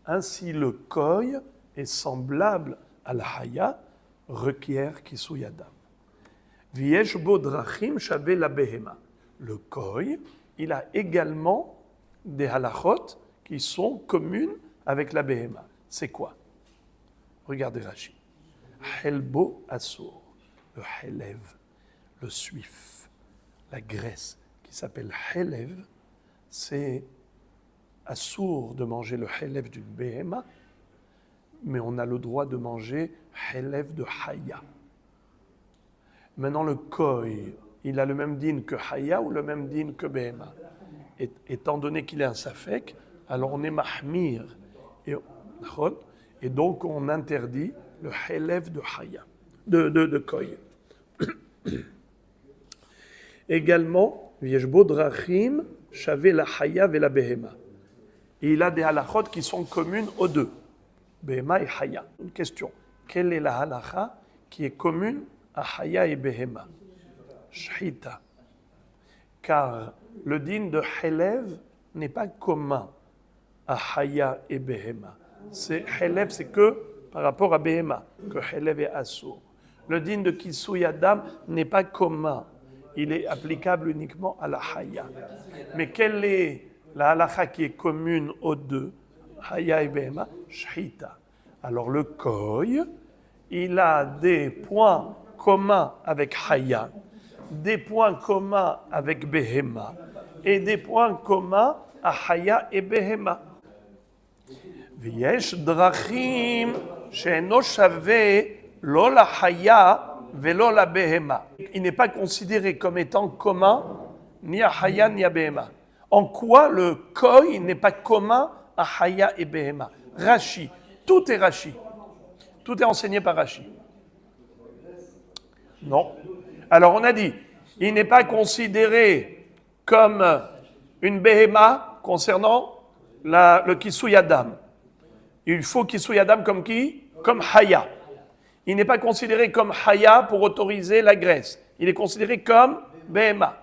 ainsi le koy est semblable à la haya, requiert kisoy adam. V'yesh bo drachim shave la behema. Le koy, il a également des halachot qui sont communes avec la behema. C'est quoi? Regardez Rashi. Helbo asur, le helev, le suif, la graisse qui s'appelle helev, c'est assour de manger le helev d'une behema, mais on a le droit de manger helev de haya. Maintenant, le koy, il a le même din que haya ou le même din que behema. Étant donné qu'il est un safek, alors on est mahmir. Et donc on interdit le helev de haya, de koy. Également, Yeshbo drachim shave la haya ve la behema. Et il a des halachot qui sont communes aux deux, behema et haya. Une question, quelle est la halacha qui est commune à haya et behema? Shchita. Car le din de helev n'est pas commun à haya et behema. Helev, c'est que par rapport à behema, que helev est assour. Le din de kisoy adam n'est pas commun. Il est applicable uniquement à la haya. Mais quelle est la halacha qui est commune aux deux, haya et behema? Shchita. Alors le koy, il a des points communs avec haya, des points communs avec behema, et des points communs à haya et behema. V'yesh drachim she'eno shave lo la haya velo la behema. Il n'est pas considéré comme étant commun ni à haya ni à behema. En quoi le koy n'est pas commun à haya et behema? Rashi, tout est Rashi. Tout est enseigné par Rashi. Non. Alors on a dit, il n'est pas considéré comme une behema concernant le kisoy adam. Il faut kisoy adam comme qui? Comme haya. Il n'est pas considéré comme haya pour autoriser la graisse. Il est considéré comme behema.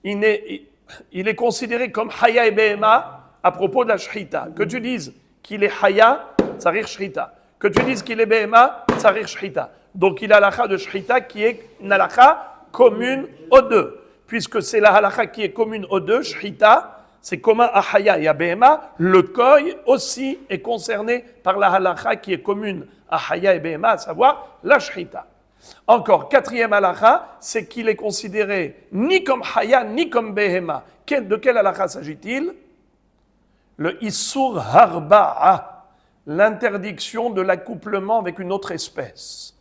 Il est considéré comme haya et behema à propos de la shchita. Que tu dises qu'il est haya, ça rire shchita. Que tu dises qu'il est behema, ça rire shchita. Donc il a la halakha de shchita qui est une halakha commune aux deux. Puisque c'est la halakha qui est commune aux deux, shchita, c'est commun à haya et à behema, le koy aussi est concerné par la halakha qui est commune à haya et behema, à savoir la shchita. Encore, 4e halakha, c'est qu'il est considéré ni comme haya ni comme behema. De quelle halakha s'agit-il? Le issur harba'a, l'interdiction de l'accouplement avec une autre espèce.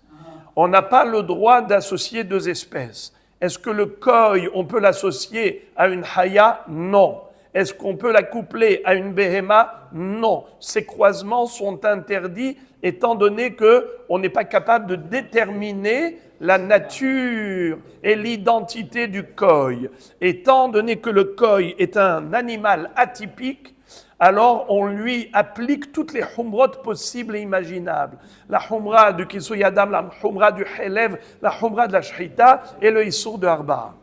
On n'a pas le droit d'associer deux espèces. Est-ce que le koy, on peut l'associer à une haya? Non. Est-ce qu'on peut l'accoupler à une behema? Non. Ces croisements sont interdits étant donné qu'on n'est pas capable de déterminer la nature et l'identité du koy. Étant donné que le koy est un animal atypique, alors on lui applique toutes les humrot possibles et imaginables. La humra du kisoy adam, la humra du helev, la humra de la shchita et le issour de harba.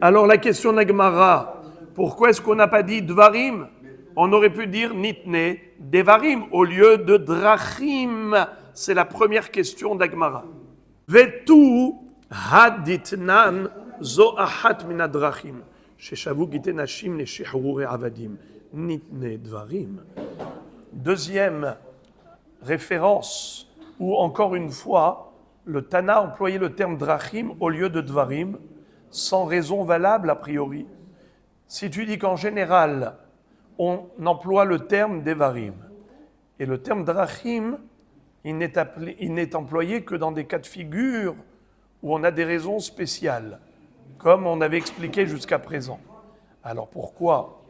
Alors la question d'Agmara, pourquoi est-ce qu'on n'a pas dit dvarim? On aurait pu dire nitne devarim au lieu de drachim. C'est la première question d'Agmara. Vetu haditnan zo ahat min adrachim. Sheshavu gite nashim ne shehurure avadim. Nitne dvarim. Deuxième référence, où encore une fois, le Tana employait le terme drachim au lieu de dvarim, sans raison valable a priori. Si tu dis qu'en général, on emploie le terme devarim, et le terme drachim, il n'est employé que dans des cas de figure où on a des raisons spéciales, comme on avait expliqué jusqu'à présent. Alors pourquoi,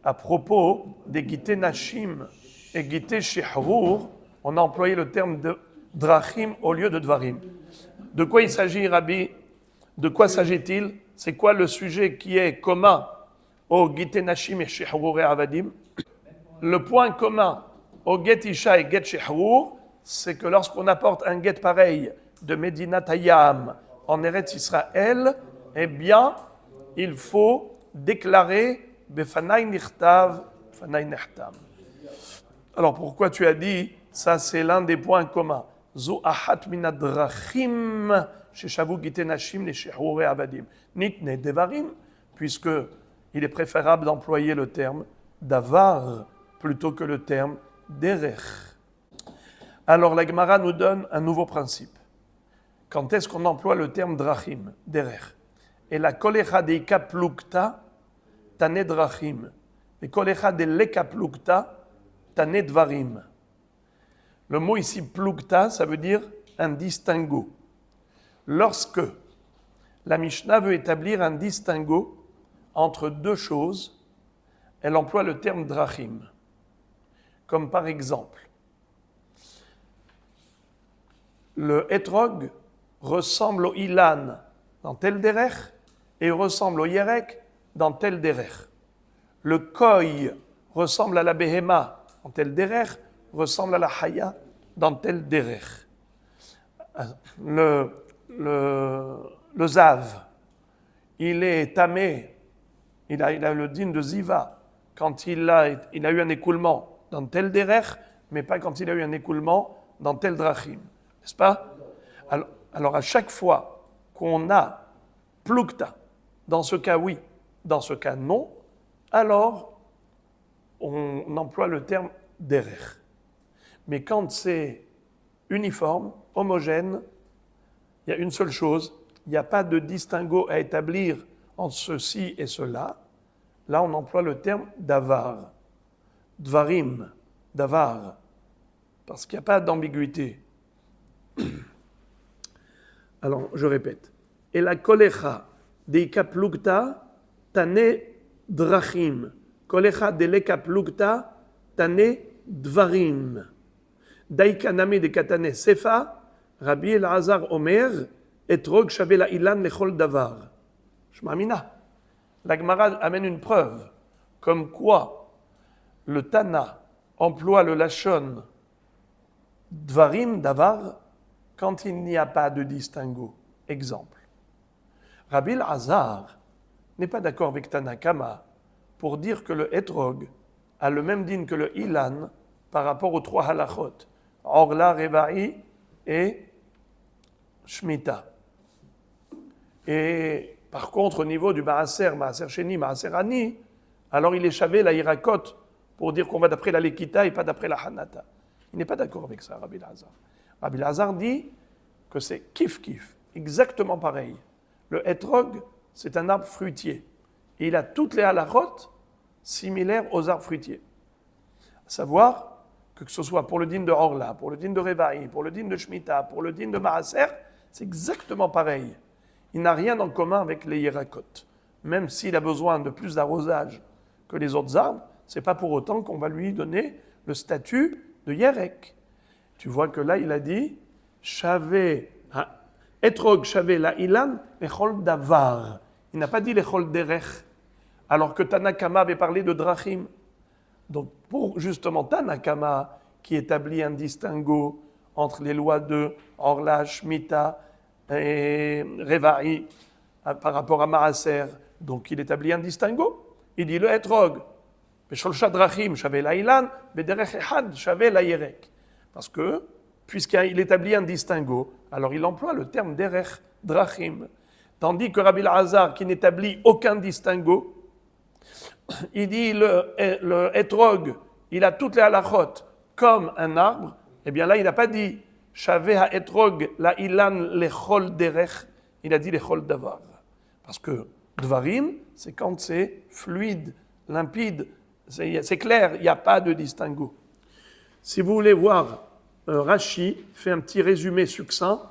à propos des Gite Nashim et Gite Shehrur, on a employé le terme de drachim au lieu de dvarim. De quoi il s'agit, Rabbi? De quoi s'agit-il? C'est quoi le sujet qui est commun au Gite Nashim et Shehrur et Avadim? Le point commun au Get Isha et Get Shehrur, c'est que lorsqu'on apporte un get pareil de Medinat Hayam en Eretz Israël, eh bien, il faut déclarer Befanai Nichtav, Befanai Nechtam. Alors pourquoi tu as dit, ça c'est l'un des points communs. Zo ahat minadrachim sheshavu Gite Nashim le Shehrur et Avadim. Nitne devarim, puisque il est préférable d'employer le terme davar plutôt que le terme derech. Alors la Gemara nous donne un nouveau principe. Quand est-ce qu'on emploie le terme drachim, derech? Et la kolecha deika plukta tane drachim. Et kolecha de leka plukta tane dvarim. Le mot ici plukta, ça veut dire un distinguo. Lorsque la Mishnah veut établir un distinguo entre deux choses, elle emploie le terme drachim. Comme par exemple, le etrog ressemble au ilan dans tel derech et ressemble au yerek dans tel derech. Le koi ressemble à la behema dans tel derech, ressemble à la haya dans tel derech. Le zav, il est tamé, il a le din de ziva quand il a eu un écoulement dans tel derech, mais pas quand il a eu un écoulement dans tel drachim. N'est-ce pas? Alors à chaque fois qu'on a plukta, dans ce cas oui, dans ce cas non, alors on emploie le terme derech. Mais quand c'est uniforme, homogène, il y a une seule chose, il n'y a pas de distinguo à établir entre ceci et cela. Là, on emploie le terme davar, dvarim, davar, parce qu'il n'y a pas d'ambiguïté. Alors, je répète. Et la kolecha deika plukta tane drachim. Kolecha de leka plukta tane dvarim. Daika name de katane sefa, Rabbi Elazar Omer, etrog shave la ilan lechol davar. Shmamina. La Gemara amène une preuve, comme quoi le Tana emploie le lachon dvarim, davar, quand il n'y a pas de distinguo. Exemple. Rabbi Elazar n'est pas d'accord avec Tanakama pour dire que le etrog a le même din que le ilan par rapport aux trois halachot, orla, reva'i et shmita. Et par contre, au niveau du maaser sheni, maaser ani, alors il est chavé la hirakot pour dire qu'on va d'après la lekita et pas d'après la hanata. Il n'est pas d'accord avec ça, Rabbi Elazar. Rabbi Elazar dit que c'est kif-kif, exactement pareil. Le etrog, c'est un arbre fruitier. Et il a toutes les halachot similaires aux arbres fruitiers. À savoir que ce soit pour le din de Orla, pour le din de Revaï, pour le din de Shemitah, pour le din de Maaser, c'est exactement pareil. Il n'a rien en commun avec les hirakot. Même s'il a besoin de plus d'arrosage que les autres arbres, ce n'est pas pour autant qu'on va lui donner le statut de yerek. Tu vois que là, il a dit etrog shavé la ilan lechol davar. Il n'a pas dit lechol derech, alors que Tanakama avait parlé de drachim. Donc, pour justement Tanakama, qui établit un distinguo entre les lois de Orla, Shemitah et Reva'i par rapport à Maaser, donc il établit un distinguo. Il dit le etrog, Besholsha drachim, shavé la ilan, bederech echad, shavé la yerek. Parce que, puisqu'il établit un distinguo, alors il emploie le terme derech, drachim. Tandis que Rabbi Elazar, qui n'établit aucun distinguo, il dit le etrog, il a toutes les halachot comme un arbre, eh bien là il n'a pas dit Shavé ha etrog la ilan lechol derech, il a dit lechol davar. Parce que dvarim, c'est quand c'est fluide, limpide, c'est clair, il n'y a pas de distinguo. Si vous voulez voir, Rashi fait un petit résumé succinct.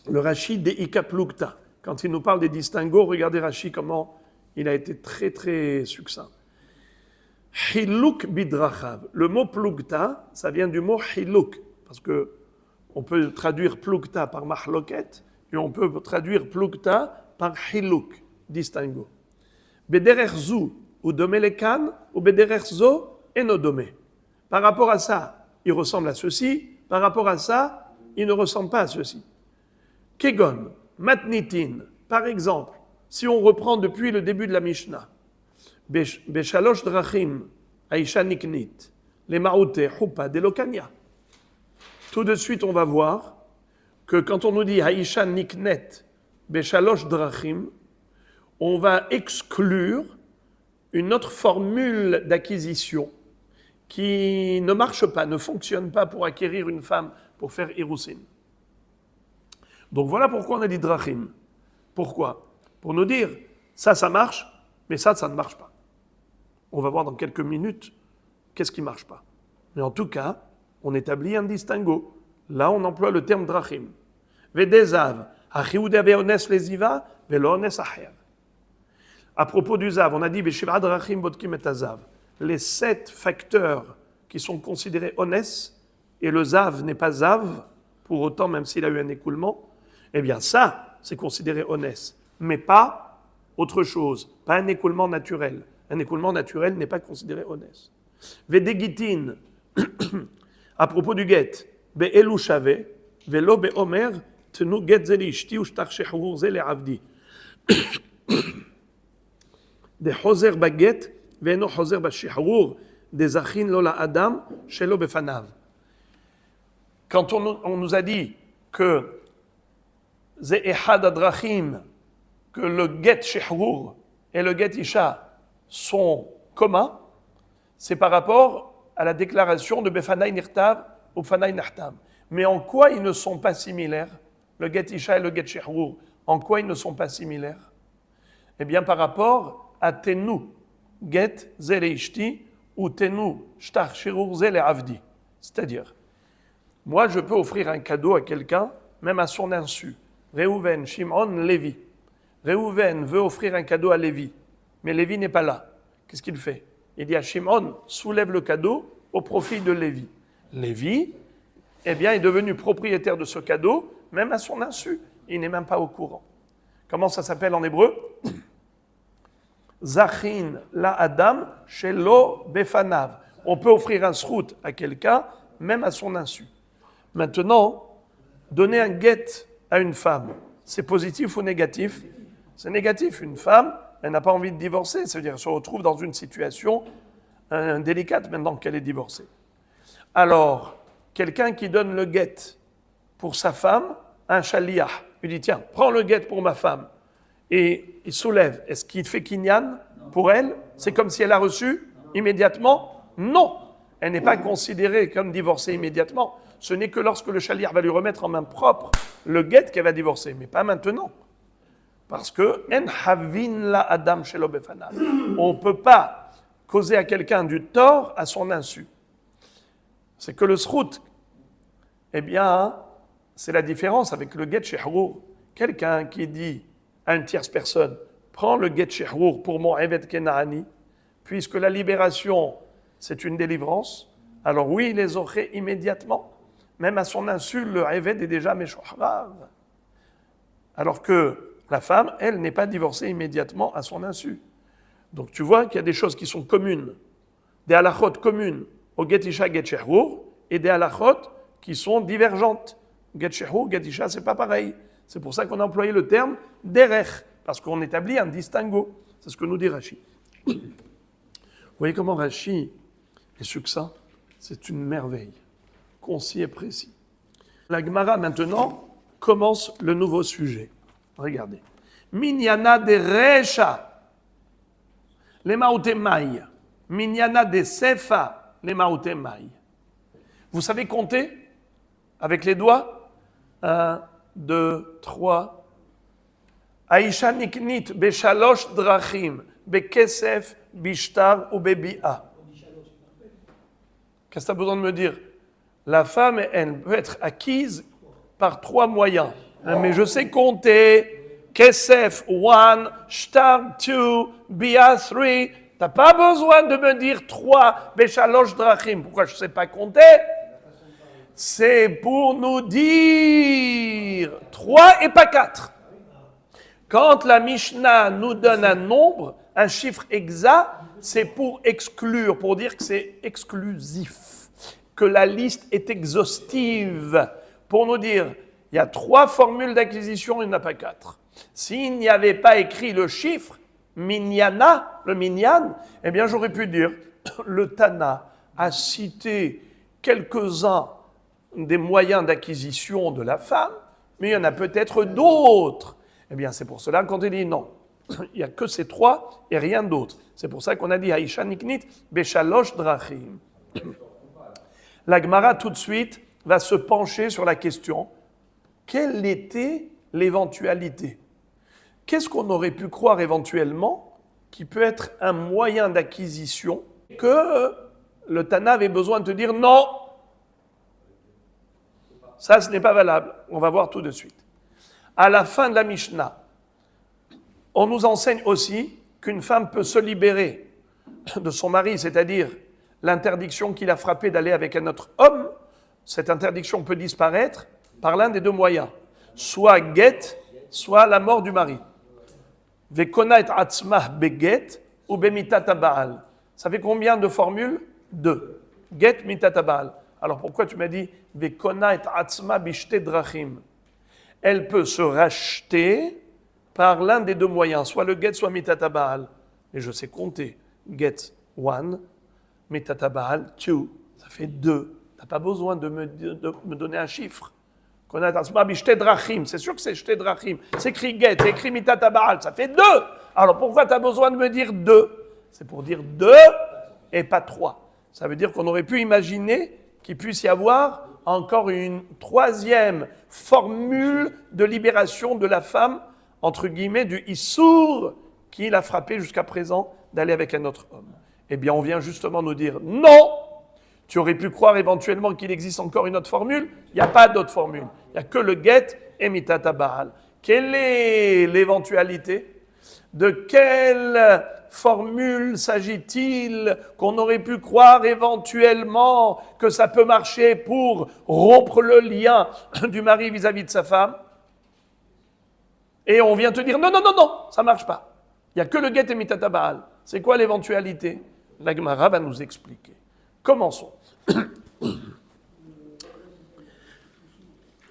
Le Rashi de Ika Plukta. Quand il nous parle des distinguos, regardez Rashi comment il a été très très succinct. Hiluk bidrachav. Le mot plugta, ça vient du mot hiluk, parce que on peut traduire plugta par mahloket, et on peut traduire plugta par hiluk, distingo. Bederech zu, ou domelekan, ou bederech zo, enodomé. Par rapport à ça, il ressemble à ceci, par rapport à ça, il ne ressemble pas à ceci. Kegon, matnitin, par exemple, si on reprend depuis le début de la Mishnah, Beshalosh drachim, Aisha niknit, les maoute, chupa, delokania. Tout de suite, on va voir que quand on nous dit Aisha niknet, Beshalosh drachim, on va exclure une autre formule d'acquisition qui ne marche pas, ne fonctionne pas pour acquérir une femme, pour faire Irusin. Donc voilà pourquoi on a dit drachim. Pourquoi ? Pour nous dire, ça marche, mais ça ne marche pas. On va voir dans quelques minutes qu'est-ce qui ne marche pas. Mais en tout cas, on établit un distinguo. Là, on emploie le terme drachim. Vedezav, achiouda veones leziva, velones aher. À propos du zav, on a dit, Beshiva drachim bodkim et azav. Les 7 facteurs qui sont considérés honnêtes, et le zav n'est pas zav, pour autant, même s'il a eu un écoulement, eh bien ça, c'est considéré honnête, mais pas autre chose, pas un écoulement naturel. Un écoulement naturel n'est pas considéré honnête. Vedegitin, à propos du get, be'elu shave, velo be'omer, tenu get ze li'ishti u'shtar shehurur ze le'avdi. De hozer baget, ve'eno hozer b'shehurur, des achin lo la'adam, shelo befanav. Quand on nous a dit que ze ehad adrachim, que le get shehurur et le get isha sont communs, c'est par rapport à la déclaration de Befanai Nirtav ou Befanai Nahtam. Mais en quoi ils ne sont pas similaires, le get isha et le get shehurur, en quoi ils ne sont pas similaires ? Eh bien par rapport à tenu get zele ishti ou tenu shtar shehurur zele avdi. C'est-à-dire, moi je peux offrir un cadeau à quelqu'un, même à son insu. Reuven, Shimon, Lévi. Reuven veut offrir un cadeau à Lévi, mais Lévi n'est pas là. Qu'est-ce qu'il fait ? Il dit à Shimon, soulève le cadeau au profit de Lévi. Lévi, eh bien, est devenu propriétaire de ce cadeau, même à son insu. Il n'est même pas au courant. Comment ça s'appelle en hébreu ? Zachin la Adam shelo befanav. On peut offrir un srout à quelqu'un, même à son insu. Maintenant, donner un get à une femme, c'est positif ou négatif ? C'est négatif. Une femme, elle n'a pas envie de divorcer, c'est-à-dire qu'elle se retrouve dans une situation délicate maintenant qu'elle est divorcée. Alors, quelqu'un qui donne le get pour sa femme, un shaliach, lui dit tiens, prends le get pour ma femme, et il soulève. Est-ce qu'il fait kinyan pour elle ? C'est comme si elle a reçu immédiatement ? Non, elle n'est pas considérée comme divorcée immédiatement. Ce n'est que lorsque le shaliach va lui remettre en main propre le get qu'elle va divorcer, mais pas maintenant. Parce que en havin la adam shelo befanav. On ne peut pas causer à quelqu'un du tort à son insu. C'est que le srout, eh bien, c'est la différence avec le get shehurur. Quelqu'un qui dit à une tierce personne, prends le get shehurur pour mon eved kenaani, puisque la libération, c'est une délivrance, alors oui, il les aurait immédiatement. Même à son insu, le eved est déjà meshohrav. Alors que la femme, elle, n'est pas divorcée immédiatement à son insu. Donc tu vois qu'il y a des choses qui sont communes, des halachot communes au get isha, get shehurur, et des halachot qui sont divergentes. Get shehurur, get isha, c'est pas pareil. C'est pour ça qu'on a employé le terme derech, parce qu'on établit un distinguo. C'est ce que nous dit Rashi. Vous voyez comment Rashi est succinct ? C'est une merveille, concis et précis. La Gemara maintenant commence le nouveau sujet. Regardez. Minyana de Recha, les maoutemai. Minyana de Sefa, les maoutemai. Vous savez compter avec les doigts ? 1, 2, 3. Aisha niknit beshalosh drachim, bekesef, bishtar ou bebi'a. Qu'est-ce que tu as besoin de me dire ? La femme, elle peut être acquise par 3 moyens. Mais je sais compter. Kesef, 1, shtar, 2, bi'a, 3, T'as pas besoin de me dire 3 Béchalosh Drachim. Pourquoi je ne sais pas compter? C'est pour nous dire 3 et pas 4. Quand la Mishnah nous donne un nombre, un chiffre exact, c'est pour exclure, pour dire que c'est exclusif, que la liste est exhaustive, pour nous dire, il y a 3 formules d'acquisition, il n'y en a pas 4. S'il n'y avait pas écrit le chiffre, Minyana, le Minyan, eh bien j'aurais pu dire, le Tana a cité quelques-uns des moyens d'acquisition de la femme, mais il y en a peut-être d'autres. Eh bien, c'est pour cela qu'on te dit non. Il n'y a que ces 3 et rien d'autre. C'est pour ça qu'on a dit Haïcha Niknit, Béchalosh Drachim. La Gemara, tout de suite, va se pencher sur la question quelle était l'éventualité? Qu'est-ce qu'on aurait pu croire éventuellement qui peut être un moyen d'acquisition que le Tana avait besoin de te dire non, ça ce n'est pas valable. On va voir tout de suite. À la fin de la Mishnah, on nous enseigne aussi qu'une femme peut se libérer de son mari, c'est-à-dire l'interdiction qu'il a frappée d'aller avec un autre homme. Cette interdiction peut disparaître par l'un des 2 moyens, soit get, soit la mort du mari. Vekona et atzmah beget ou bemitat baal. Ça fait combien de formules? 2. Get mitat baal. Alors pourquoi tu m'as dit Vekona et atzmah bishte drachim? Elle peut se racheter par l'un des 2 moyens, soit le get, soit mitata baal. Et je sais compter. Get 1, mitata baal 2. Ça fait 2. Tu n'as pas besoin de me donner un chiffre. C'est sûr que c'est shte drachim. C'est écrit get, c'est écrit mitata baal. Ça fait 2. Alors pourquoi tu as besoin de me dire 2? C'est pour dire 2 et pas 3. Ça veut dire qu'on aurait pu imaginer qu'il puisse y avoir encore une 3e formule de libération de la femme, entre guillemets, du issour qui l'a frappé jusqu'à présent d'aller avec un autre homme. Eh bien, on vient justement nous dire non. Tu aurais pu croire éventuellement qu'il existe encore une autre formule. Il n'y a pas d'autre formule. Il n'y a que le get et mitata baal. Quelle est l'éventualité? De quelle formule s'agit-il qu'on aurait pu croire éventuellement que ça peut marcher pour rompre le lien du mari vis-à-vis de sa femme? Et on vient te dire non, ça ne marche pas. Il n'y a que le get et mitata baal. C'est quoi l'éventualité? La Gemara va nous expliquer. Commençons.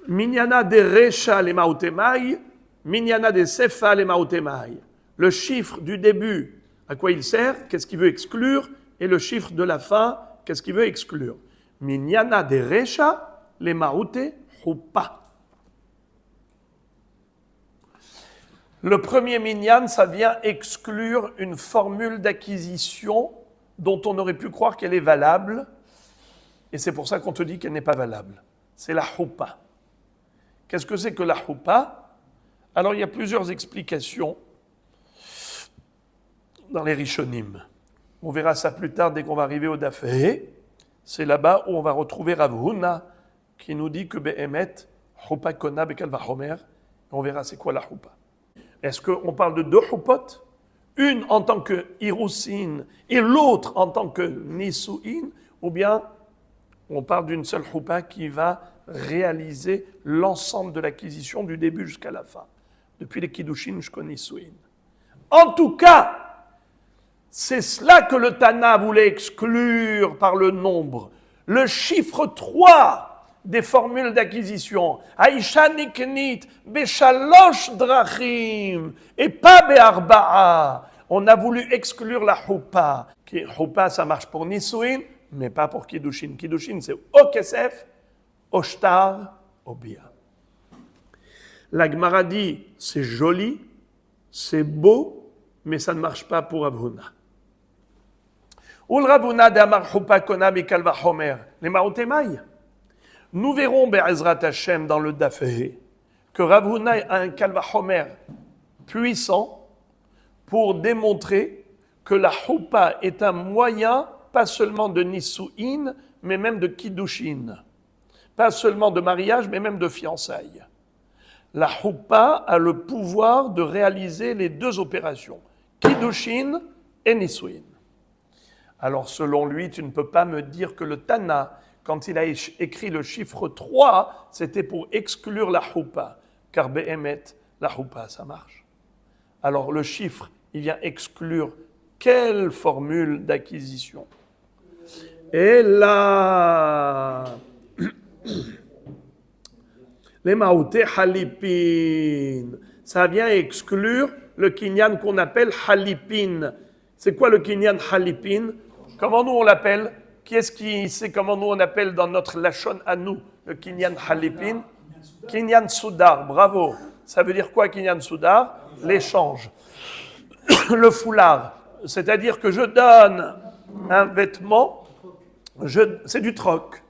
Minyana de Recha le Mautemai, Minyana de Sefa le Mautemai. Le chiffre du début, à quoi il sert, qu'est-ce qu'il veut exclure, et le chiffre de la fin, qu'est-ce qu'il veut exclure. Minyana de Recha le Maute Hupa. Le premier minyan, ça vient exclure une formule d'acquisition dont on aurait pu croire qu'elle est valable, et c'est pour ça qu'on te dit qu'elle n'est pas valable. C'est la Hupa. Qu'est-ce que c'est que la Hupa? Alors, il y a plusieurs explications dans les Rishonim. On verra ça plus tard dès qu'on va arriver au Dafé. C'est là-bas où on va retrouver Rav Huna qui nous dit que Be'emet, Hupa Kona Bekal Vachomer. On verra c'est quoi la Hupa. Est-ce qu'on parle de 2 Hupot? Une en tant que Irusin et l'autre en tant que Nisuin? Ou bien on parle d'une seule Hupa qui va réaliser l'ensemble de l'acquisition du début jusqu'à la fin, depuis les Kiddushin jusqu'au Nisuin. En tout cas, c'est cela que le Tana voulait exclure par le nombre. Le chiffre 3 des formules d'acquisition. Aïcha niknit beshalosh drachim et pas be'arba'a. On a voulu exclure la Hupa. Hupa, ça marche pour Nisuin, mais pas pour Kiddushin. Kiddushin, c'est au Kesef, au Shtar, au Bia. La Gemara dit, c'est joli, c'est beau, mais ça ne marche pas pour Rav Huna. Ul Rav Huna d'Amar Hupa Kona Mikal Vachomer, les Maotemai. Nous verrons, Be'ezrat Hashem, dans le Dafé, que Rav Huna a un Kal Vachomer puissant pour démontrer que la Hupa est un moyen, pas seulement de Nisuin, mais même de Kiddushin. Pas seulement de mariage, mais même de fiançailles. La Hupa a le pouvoir de réaliser les 2 opérations, Kiddushin et Nisuin. Alors selon lui, tu ne peux pas me dire que le Tana, quand il a écrit le chiffre 3, c'était pour exclure la choupa. Car Behemet, la choupa, ça marche. Alors le chiffre, il vient exclure quelle formule d'acquisition? Et là, les maouté halipin, ça vient exclure le kinyan qu'on appelle halipin. C'est quoi le kinyan halipin? Comment nous on l'appelle? Qui est-ce qui sait comment nous on appelle dans notre lachon à nous le kinyan halipin? Kinyan soudar, bravo. Ça veut dire quoi kinyan soudar? L'échange. Le foulard. C'est-à-dire que je donne un vêtement, c'est du troc.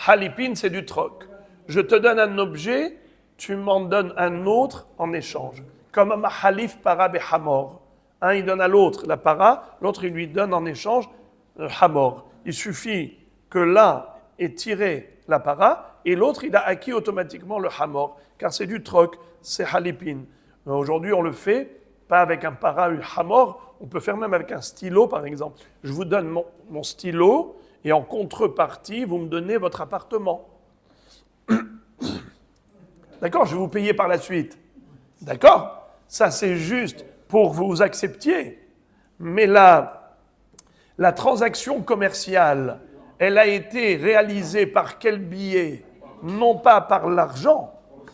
Halipin, c'est du troc. Je te donne un objet, tu m'en donnes un autre en échange. Comme un halif para behamor. Un, il donne à l'autre la para, l'autre, il lui donne en échange le hamor. Il suffit que l'un ait tiré la para et l'autre, il a acquis automatiquement le hamor. Car c'est du troc, c'est halipin. Aujourd'hui, on le fait pas avec un para ou un hamor, on peut faire même avec un stylo, par exemple. Je vous donne mon stylo et en contrepartie, vous me donnez votre appartement. D'accord? Je vais vous payer par la suite. D'accord? Ça, c'est juste pour que vous acceptiez. Mais la transaction commerciale, elle a été réalisée par quel biais? Non pas par l'argent,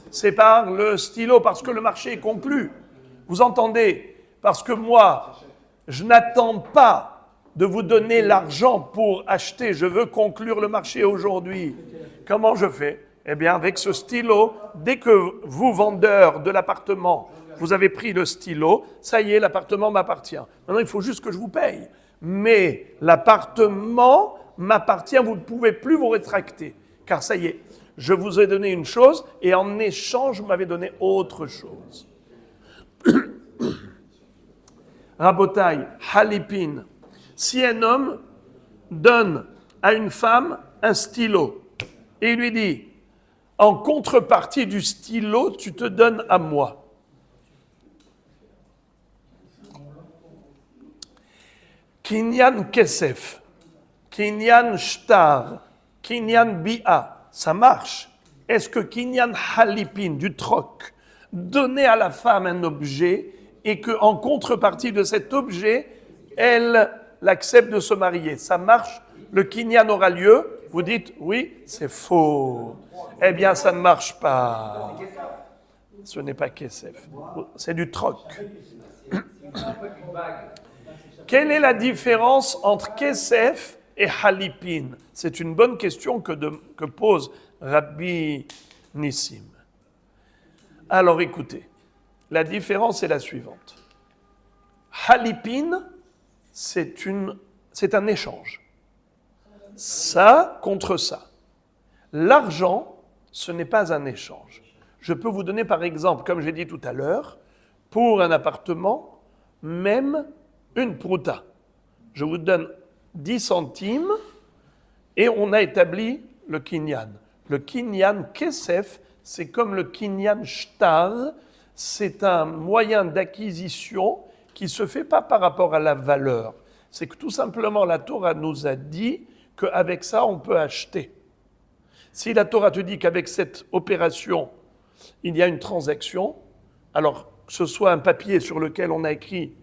c'est par le stylo, parce que le marché est conclu. Vous entendez? Parce que moi, je n'attends pas de vous donner l'argent pour acheter. Je veux conclure le marché aujourd'hui. Comment je fais? Eh bien, avec ce stylo, dès que vous, vendeur de l'appartement, vous avez pris le stylo, ça y est, l'appartement m'appartient. Maintenant, il faut juste que je vous paye. Mais l'appartement m'appartient, vous ne pouvez plus vous rétracter. Car ça y est, je vous ai donné une chose et en échange, vous m'avez donné autre chose. Rabotai, halipin. Si un homme donne à une femme un stylo et il lui dit, en contrepartie du stylo, tu te donnes à moi. Kinyan kesef, kinyan shtar, kinyan bi'a, ça marche. Est-ce que kinyan halipin, du troc, donner à la femme un objet et qu'en contrepartie de cet objet, elle l'accepte de se marier? Ça marche? Le kinyan aura lieu? Vous dites oui, c'est faux. Eh bien, ça ne marche pas. Ce n'est pas kesef, c'est du troc. Quelle est la différence entre kesef et halipin? C'est une bonne question que pose Rabbi Nissim. Alors écoutez, la différence est la suivante. Halipin, c'est un échange. Ça contre ça. L'argent, ce n'est pas un échange. Je peux vous donner par exemple, comme j'ai dit tout à l'heure, pour un appartement, même une prouta. Je vous donne 10 centimes et on a établi le kinyan. Le kinyan kesef, c'est comme le kinyan shtar, c'est un moyen d'acquisition qui ne se fait pas par rapport à la valeur. C'est que tout simplement la Torah nous a dit qu'avec ça on peut acheter. Si la Torah te dit qu'avec cette opération il y a une transaction, alors que ce soit un papier sur lequel on a écrit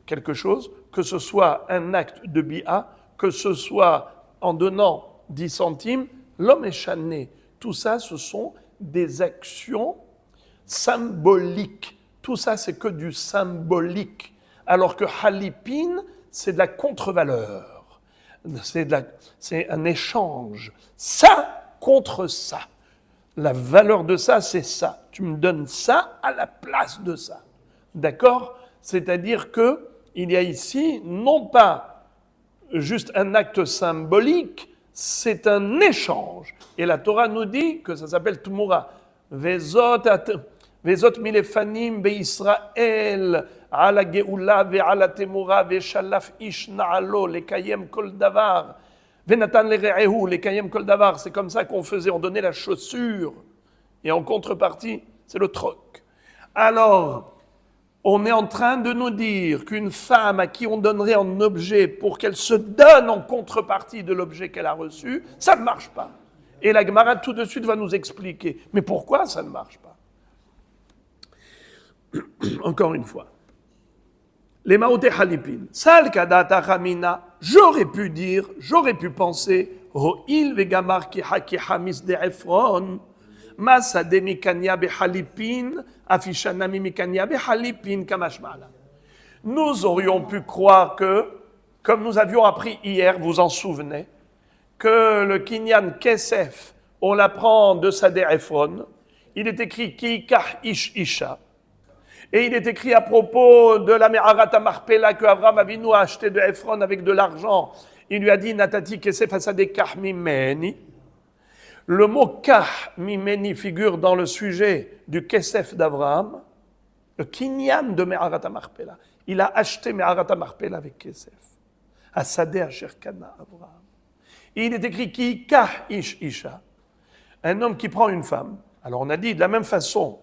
quelque chose, que ce soit un acte de bi'a, que ce soit en donnant 10 centimes, l'homme est chané. Tout ça, ce sont des actions symboliques. Tout ça, c'est que du symbolique. Alors que halipin, c'est de la contre-valeur. C'est un échange. Ça contre ça. La valeur de ça, c'est ça. Tu me donnes ça à la place de ça. D'accord? C'est-à-dire que il y a ici, non pas juste un acte symbolique, c'est un échange. Et la Torah nous dit que ça s'appelle Tmura. Vezot milefanim be'Israël, ala geula ve'ala temura ve'shalaf ish na'alo, lekayem kol davar, ve'natan lere'ehu, lekayem kol davar. C'est comme ça qu'on faisait, on donnait la chaussure. Et en contrepartie, c'est le troc. Alors, qu'est-ce que ça veut dire? Ça veut dire que si un homme donne à une femme un stylo, et il lui dit, en contrepartie du stylo, tu te donnes à moi. Alors, On est en train de nous dire qu'une femme à qui on donnerait un objet pour qu'elle se donne en contrepartie de l'objet qu'elle a reçu, ça ne marche pas. Et la Gemara tout de suite va nous expliquer. Mais pourquoi ça ne marche pas? Encore une fois. Les Maote Halipin. Sal kadata ramina. J'aurais pu dire, j'aurais pu penser, Ho'il vegamar ki hamis de Efron, masa de mikanya be halipin, afishanami mikanya be halipin kamashmala. Nous aurions pu croire que, comme nous avions appris hier, vous en souvenez, que le kinyan kesef, on l'apprend de Sadeh Efron, il est écrit ki kah ish isha. Et il est écrit à propos de la Me'arat Marpella que Abraham Avinu a acheté de Ephron avec de l'argent. Il lui a dit Natati kesef hasadeh kah mimeni. Le mot kah mimeni figure dans le sujet du kesef d'Abraham, le kinyan de Me'arat Marpella. Il a acheté Me'arat Marpella avec kesef. Hasadeh asher kana Abraham. Et il est écrit ki kah ish isha. Un homme qui prend une femme. Alors on a dit de la même façon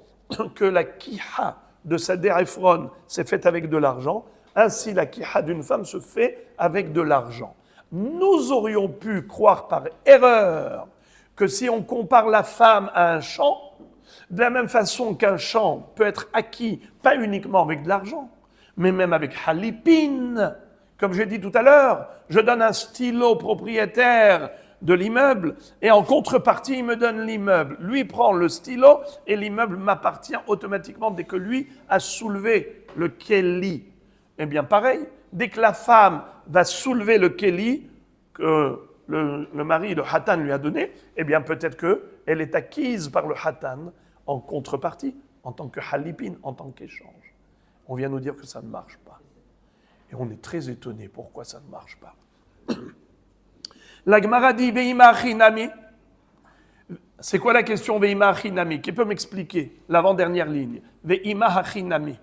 que la kiha de Sadeh Ephron s'est faite avec de l'argent, ainsi la kiha d'une femme se fait avec de l'argent. Nous aurions pu croire par erreur que si on compare la femme à un champ, de la même façon qu'un champ peut être acquis, pas uniquement avec de l'argent, mais même avec halipin. Comme j'ai dit tout à l'heure, je donne un stylo au propriétaire de l'immeuble et en contrepartie, il me donne l'immeuble. Lui prend le stylo et l'immeuble m'appartient automatiquement dès que lui a soulevé le keli. Eh bien pareil, dès que la femme va soulever le keli que le mari, le hatan lui a donné, eh bien peut-être qu'elle est acquise par le hatan en contrepartie, en tant que halipin, en tant qu'échange. On vient nous dire que ça ne marche pas. Et on est très étonné pourquoi ça ne marche pas. La Gemara dit Veima Achinami. C'est quoi la question Veima Achinami? Qui peut m'expliquer l'avant-dernière ligne? Veima Achinami.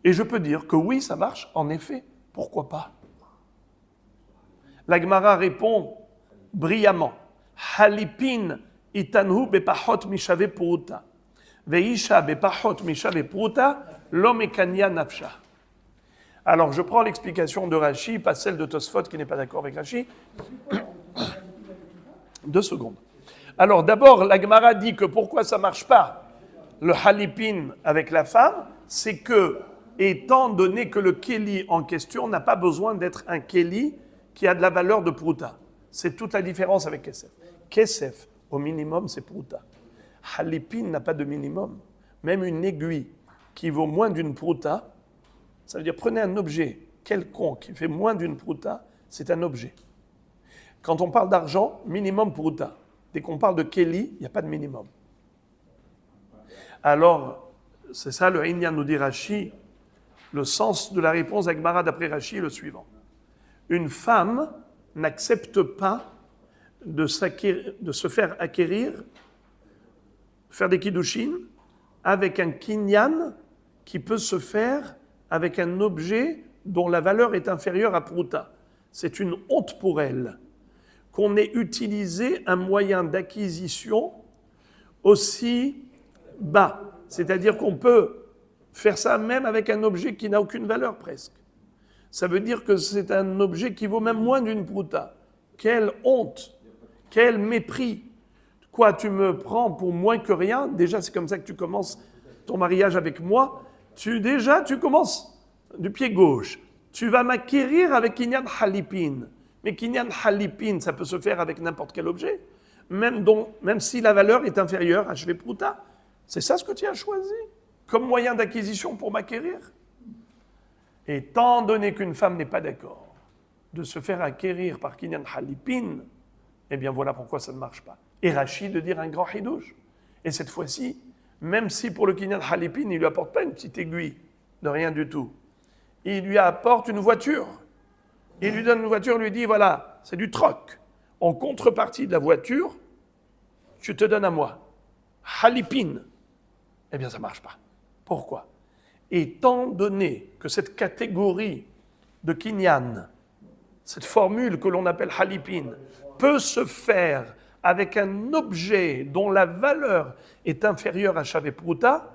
Et je peux dire que oui, ça marche, en effet. Pourquoi pas? La Gemara répond brillamment. Halipin itanhu bepachot mishave pruta. Veisha bepachot mishave pruta lo mekanya nafsha. Alors, je prends l'explication de Rashi, pas celle de Tosfot qui n'est pas d'accord avec Rashi. 2 secondes. Alors, d'abord, la Gemara dit que pourquoi ça ne marche pas, le halipin avec la femme, c'est que, étant donné que le keli en question n'a pas besoin d'être un keli qui a de la valeur de pruta. C'est toute la différence avec kesef. Kesef, au minimum, c'est pruta. Halipin n'a pas de minimum. Même une aiguille qui vaut moins d'une pruta, ça veut dire, prenez un objet quelconque qui fait moins d'une pruta, c'est un objet. Quand on parle d'argent, minimum pruta. Dès qu'on parle de keli, il n'y a pas de minimum. Alors, c'est ça le Inyan nous dit Rashi, le sens de la réponse à Gemara d'après Rashi est le suivant. Une femme n'accepte pas de se faire acquérir, faire des kiddushin, avec un kinyan qui peut se faire avec un objet dont la valeur est inférieure à pruta. C'est une honte pour elle qu'on ait utilisé un moyen d'acquisition aussi bas. C'est-à-dire qu'on peut faire ça même avec un objet qui n'a aucune valeur presque. Ça veut dire que c'est un objet qui vaut même moins d'une pruta. Quelle honte, quel mépris. Quoi, tu me prends pour moins que rien? Déjà, c'est comme ça que tu commences ton mariage avec moi. Tu commences du pied gauche. Tu vas m'acquérir avec kinyan halipin. Mais kinyan halipin, ça peut se faire avec n'importe quel objet, même si la valeur est inférieure à shve pruta. C'est ça ce que tu as choisi comme moyen d'acquisition pour m'acquérir. Étant donné qu'une femme n'est pas d'accord de se faire acquérir par kinyan halipin, eh bien voilà pourquoi ça ne marche pas. Et Rashi de dire un grand hidouche. Et cette fois-ci, même si pour le kinyan halipin, il ne lui apporte pas une petite aiguille, de rien du tout, il lui apporte une voiture. Il lui donne une voiture, lui dit, voilà, c'est du troc. En contrepartie de la voiture, je te donne à moi. Halipin. Eh bien, ça ne marche pas. Pourquoi? Étant donné que cette catégorie de kinyan, cette formule que l'on appelle halipin, peut se faire avec un objet dont la valeur est inférieure à shve pruta,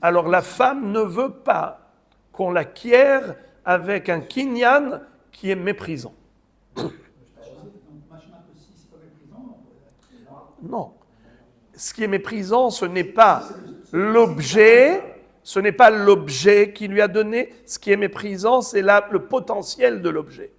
Alors la femme ne veut pas qu'on l'acquiert avec un kinyan qui est méprisant. Non. Ce qui est méprisant, ce n'est pas l'objet, qui lui a donné. Ce qui est méprisant, c'est le potentiel de l'objet.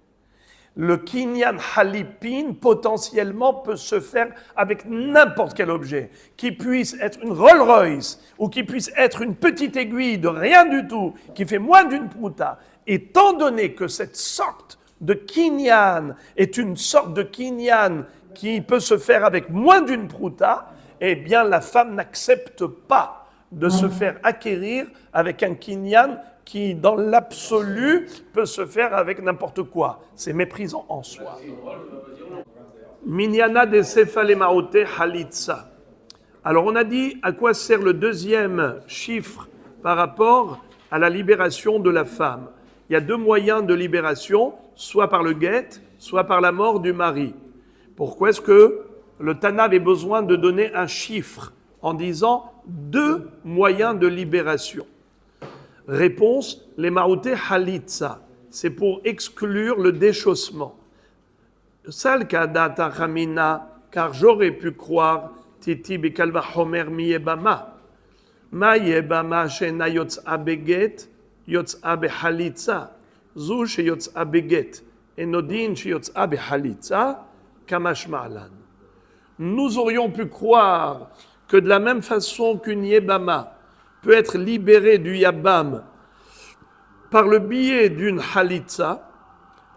Le kinyan halipin, potentiellement, peut se faire avec n'importe quel objet, qui puisse être une Rolls-Royce, ou qui puisse être une petite aiguille de rien du tout, qui fait moins d'une prouta. Étant donné que cette sorte de kinyan est une sorte de kinyan qui peut se faire avec moins d'une prouta, eh bien la femme n'accepte pas de se faire acquérir avec un kinyan qui, dans l'absolu, peut se faire avec n'importe quoi. C'est méprisant en soi. Minyana de Sefalemaote Halitza. Alors on a dit à quoi sert le deuxième chiffre par rapport à la libération de la femme. Il y a deux moyens de libération, soit par le guet, soit par la mort du mari. Pourquoi est-ce que le Tana avait besoin de donner un chiffre en disant deux moyens de libération? Réponse, les maouté halitza, c'est pour exclure le déchaussement. Sal kadata ramina, car j'aurais pu croire, titi bekalva homer mi yebama. Ma yebama shena yotza beget, yotza behalitza. Zu she yotza beget, enodin she yotza behalitza, kamash ma'alan. Nous aurions pu croire que de la même façon qu'une yebama peut être libérée du yabam par le biais d'une halitza,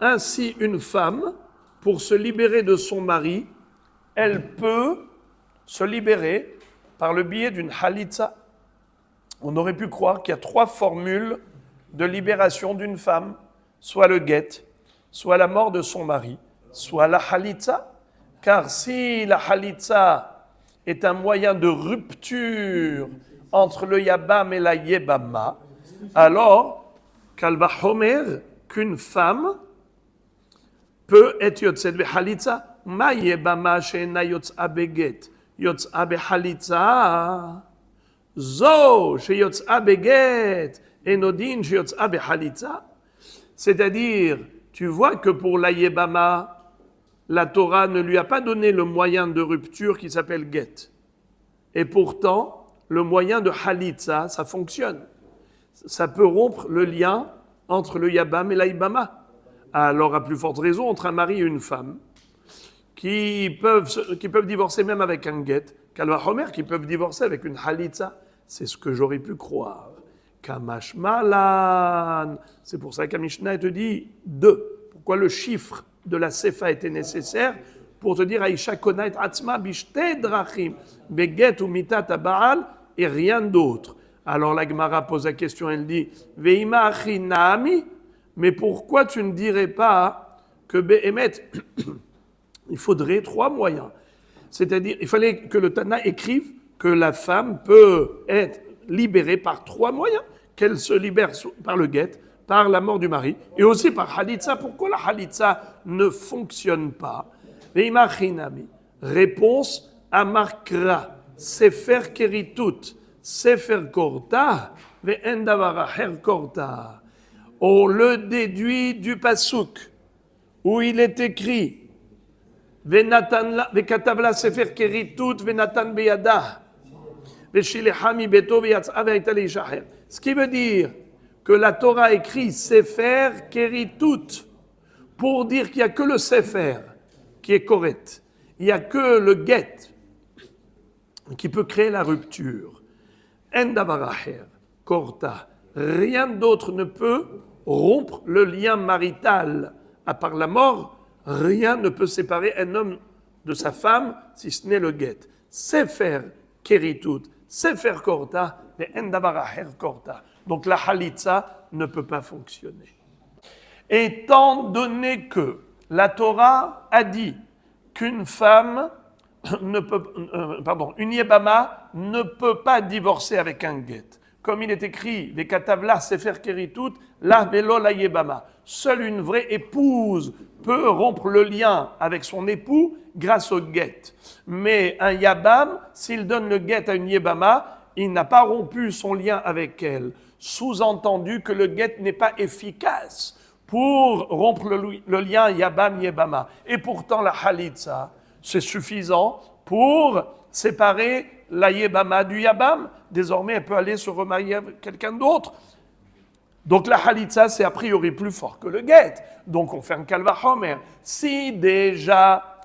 ainsi une femme, pour se libérer de son mari, elle peut se libérer par le biais d'une halitza. On aurait pu croire qu'il y a trois formules de libération d'une femme, soit le guet, soit la mort de son mari, soit la halitza. Car si la halitza est un moyen de rupture entre le yabam et la yebama, alors, kalva homer, qu'une femme peut être yotzet behalitza, ma yebama she'ena yotza beget, yotza behalitza, zo sheyotza beget, enodin sheyotza behalitza. C'est-à-dire, tu vois que pour la yebama, la Torah ne lui a pas donné le moyen de rupture qui s'appelle get. Et pourtant, le moyen de halitza, ça fonctionne. Ça peut rompre le lien entre le yabam et la yibama. Alors, à plus forte raison, entre un mari et une femme, qui peuvent divorcer même avec un get, Kalva Homer, qui peuvent divorcer avec une halitza. C'est ce que j'aurais pu croire. Kamash malan. C'est pour ça qu'Amishna te dit deux. Pourquoi le chiffre de la sefa était nécessaire? Pour te dire Aïcha konait atzma bishte drachim, beget ou mitat baal, et rien d'autre. Alors la Gemara pose la question, elle dit Veima achinami, mais pourquoi tu ne dirais pas que Behemet, il faudrait trois moyens? C'est-à-dire, il fallait que le Tana écrive que la femme peut être libérée par trois moyens, qu'elle se libère par le guet, par la mort du mari, et aussi par halitza. Pourquoi la halitza ne fonctionne pas? Veima achinami. Réponse à Markra, Sefer Keritut. Sefer Korta, ve'en davar acher Korta. On le déduit du pasuk, où il est écrit ve'katavla Sefer Keritut, ve'natan beyada, ve'shilecha mi beto ve'yatza ve'ayta leishacher. Ce qui veut dire que la Torah écrit Sefer Keritut pour dire qu'il n'y a que le Sefer qui est correct. Il n'y a que le get qui peut créer la rupture. Endavaraher, Korta, rien d'autre ne peut rompre le lien marital. À part la mort, rien ne peut séparer un homme de sa femme si ce n'est le get. Sefer Keritut, Sefer Korta, mais Endavaraher Korta. Donc la halitza ne peut pas fonctionner. Étant donné que la Torah a dit qu'une femme une yebama ne peut pas divorcer avec un get. Comme il est écrit, les katavla sefer keritut, la velo la yebama. Seule une vraie épouse peut rompre le lien avec son époux grâce au get. Mais un yabam, s'il donne le get à une yebama, il n'a pas rompu son lien avec elle, sous-entendu que le guet n'est pas efficace pour rompre le lien Yabam-Yebama. Et pourtant, la Halitza, c'est suffisant pour séparer la Yebama du Yabam. Désormais, elle peut aller se remarier avec quelqu'un d'autre. Donc la Halitza, c'est a priori plus fort que le guet. Donc on fait un Kalvachomer. Si déjà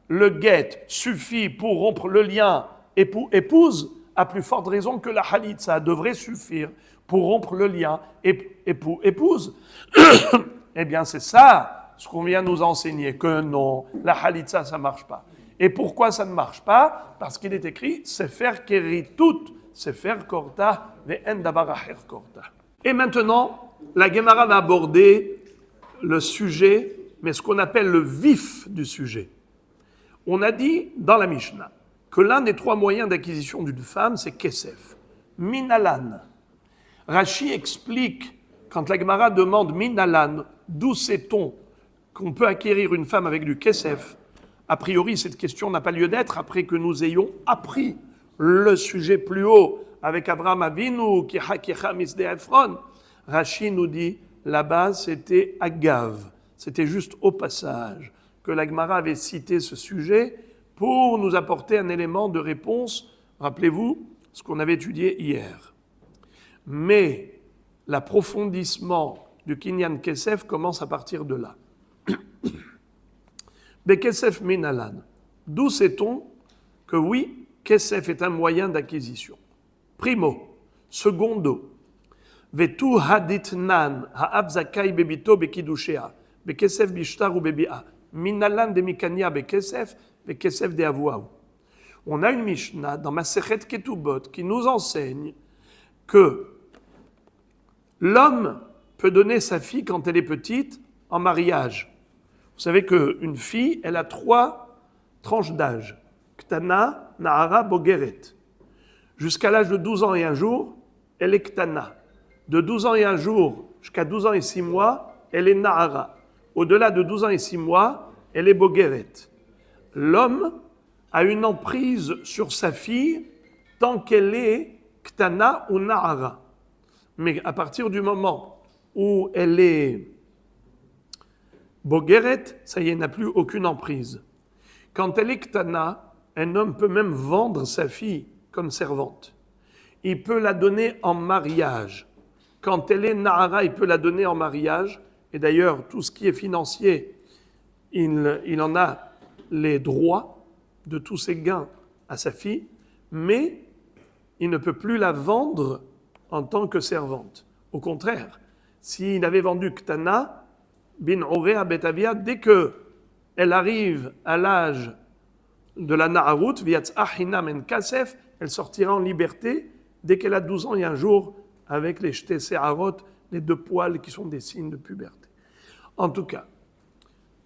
le guet suffit pour rompre le lien épouse, à plus forte raison que la Halitza devrait suffire pour rompre le lien épouse. Eh bien, c'est ça ce qu'on vient nous enseigner, que non, la Halitza, ça ne marche pas. Et pourquoi ça ne marche pas? Parce qu'il est écrit Sefer Keritut, Sefer Korta, Ve'en davar acher Korta. Et maintenant, la Gemara va aborder le sujet, mais ce qu'on appelle le vif du sujet. On a dit dans la Mishnah que l'un des 3 moyens d'acquisition d'une femme, c'est Kesef. Minalan. Rashi explique, quand la Gemara demande Minalan, d'où sait-on qu'on peut acquérir une femme avec du Kesef? A priori, cette question n'a pas lieu d'être après que nous ayons appris le sujet plus haut avec Abraham Avinu, qui Hakecha Misde Ephron. Rashi nous dit, là-bas, c'était Agav. C'était juste au passage que la Gemara avait cité ce sujet pour nous apporter un élément de réponse. Rappelez-vous ce qu'on avait étudié hier. Mais l'approfondissement du Kinyan Kesef commence à partir de là. Bekesef Minalan. D'où sait-on que oui, Kesef est un moyen d'acquisition? Primo. Secondo. Vetu haditnan ha'av zakai bebito bekidushea bekesef bishtar ou bebi'a minalan de mikania bekesef bekesef de avuaou. On a une Mishnah dans Masechet Ketubot qui nous enseigne que l'homme peut donner sa fille quand elle est petite en mariage. Vous savez qu'une fille, elle a 3 tranches d'âge. Ktana, Nahara, Bogeret. Jusqu'à l'âge de 12 ans et 1 jour, elle est Ktana. De 12 ans et 1 jour jusqu'à 12 ans et 6 mois, elle est Nahara. Au-delà de 12 ans et 6 mois, elle est Bogeret. L'homme a une emprise sur sa fille tant qu'elle est Ktana ou Nahara. Mais à partir du moment où elle est Bogeret, ça y est, n'a plus aucune emprise. Quand elle est Ktana, un homme peut même vendre sa fille comme servante. Il peut la donner en mariage. Quand elle est Nahara, il peut la donner en mariage. Et d'ailleurs, tout ce qui est financier, il en a les droits de tous ses gains à sa fille, mais il ne peut plus la vendre en tant que servante. Au contraire, s'il avait vendu Ktana, bin Orea Betavia, dès qu'elle arrive à l'âge de la Naharut, Viatz'ahina men Kasef, elle sortira en liberté dès qu'elle a 12 ans et 1 jour, avec les Shte Seharot, les 2 poils qui sont des signes de puberté. En tout cas,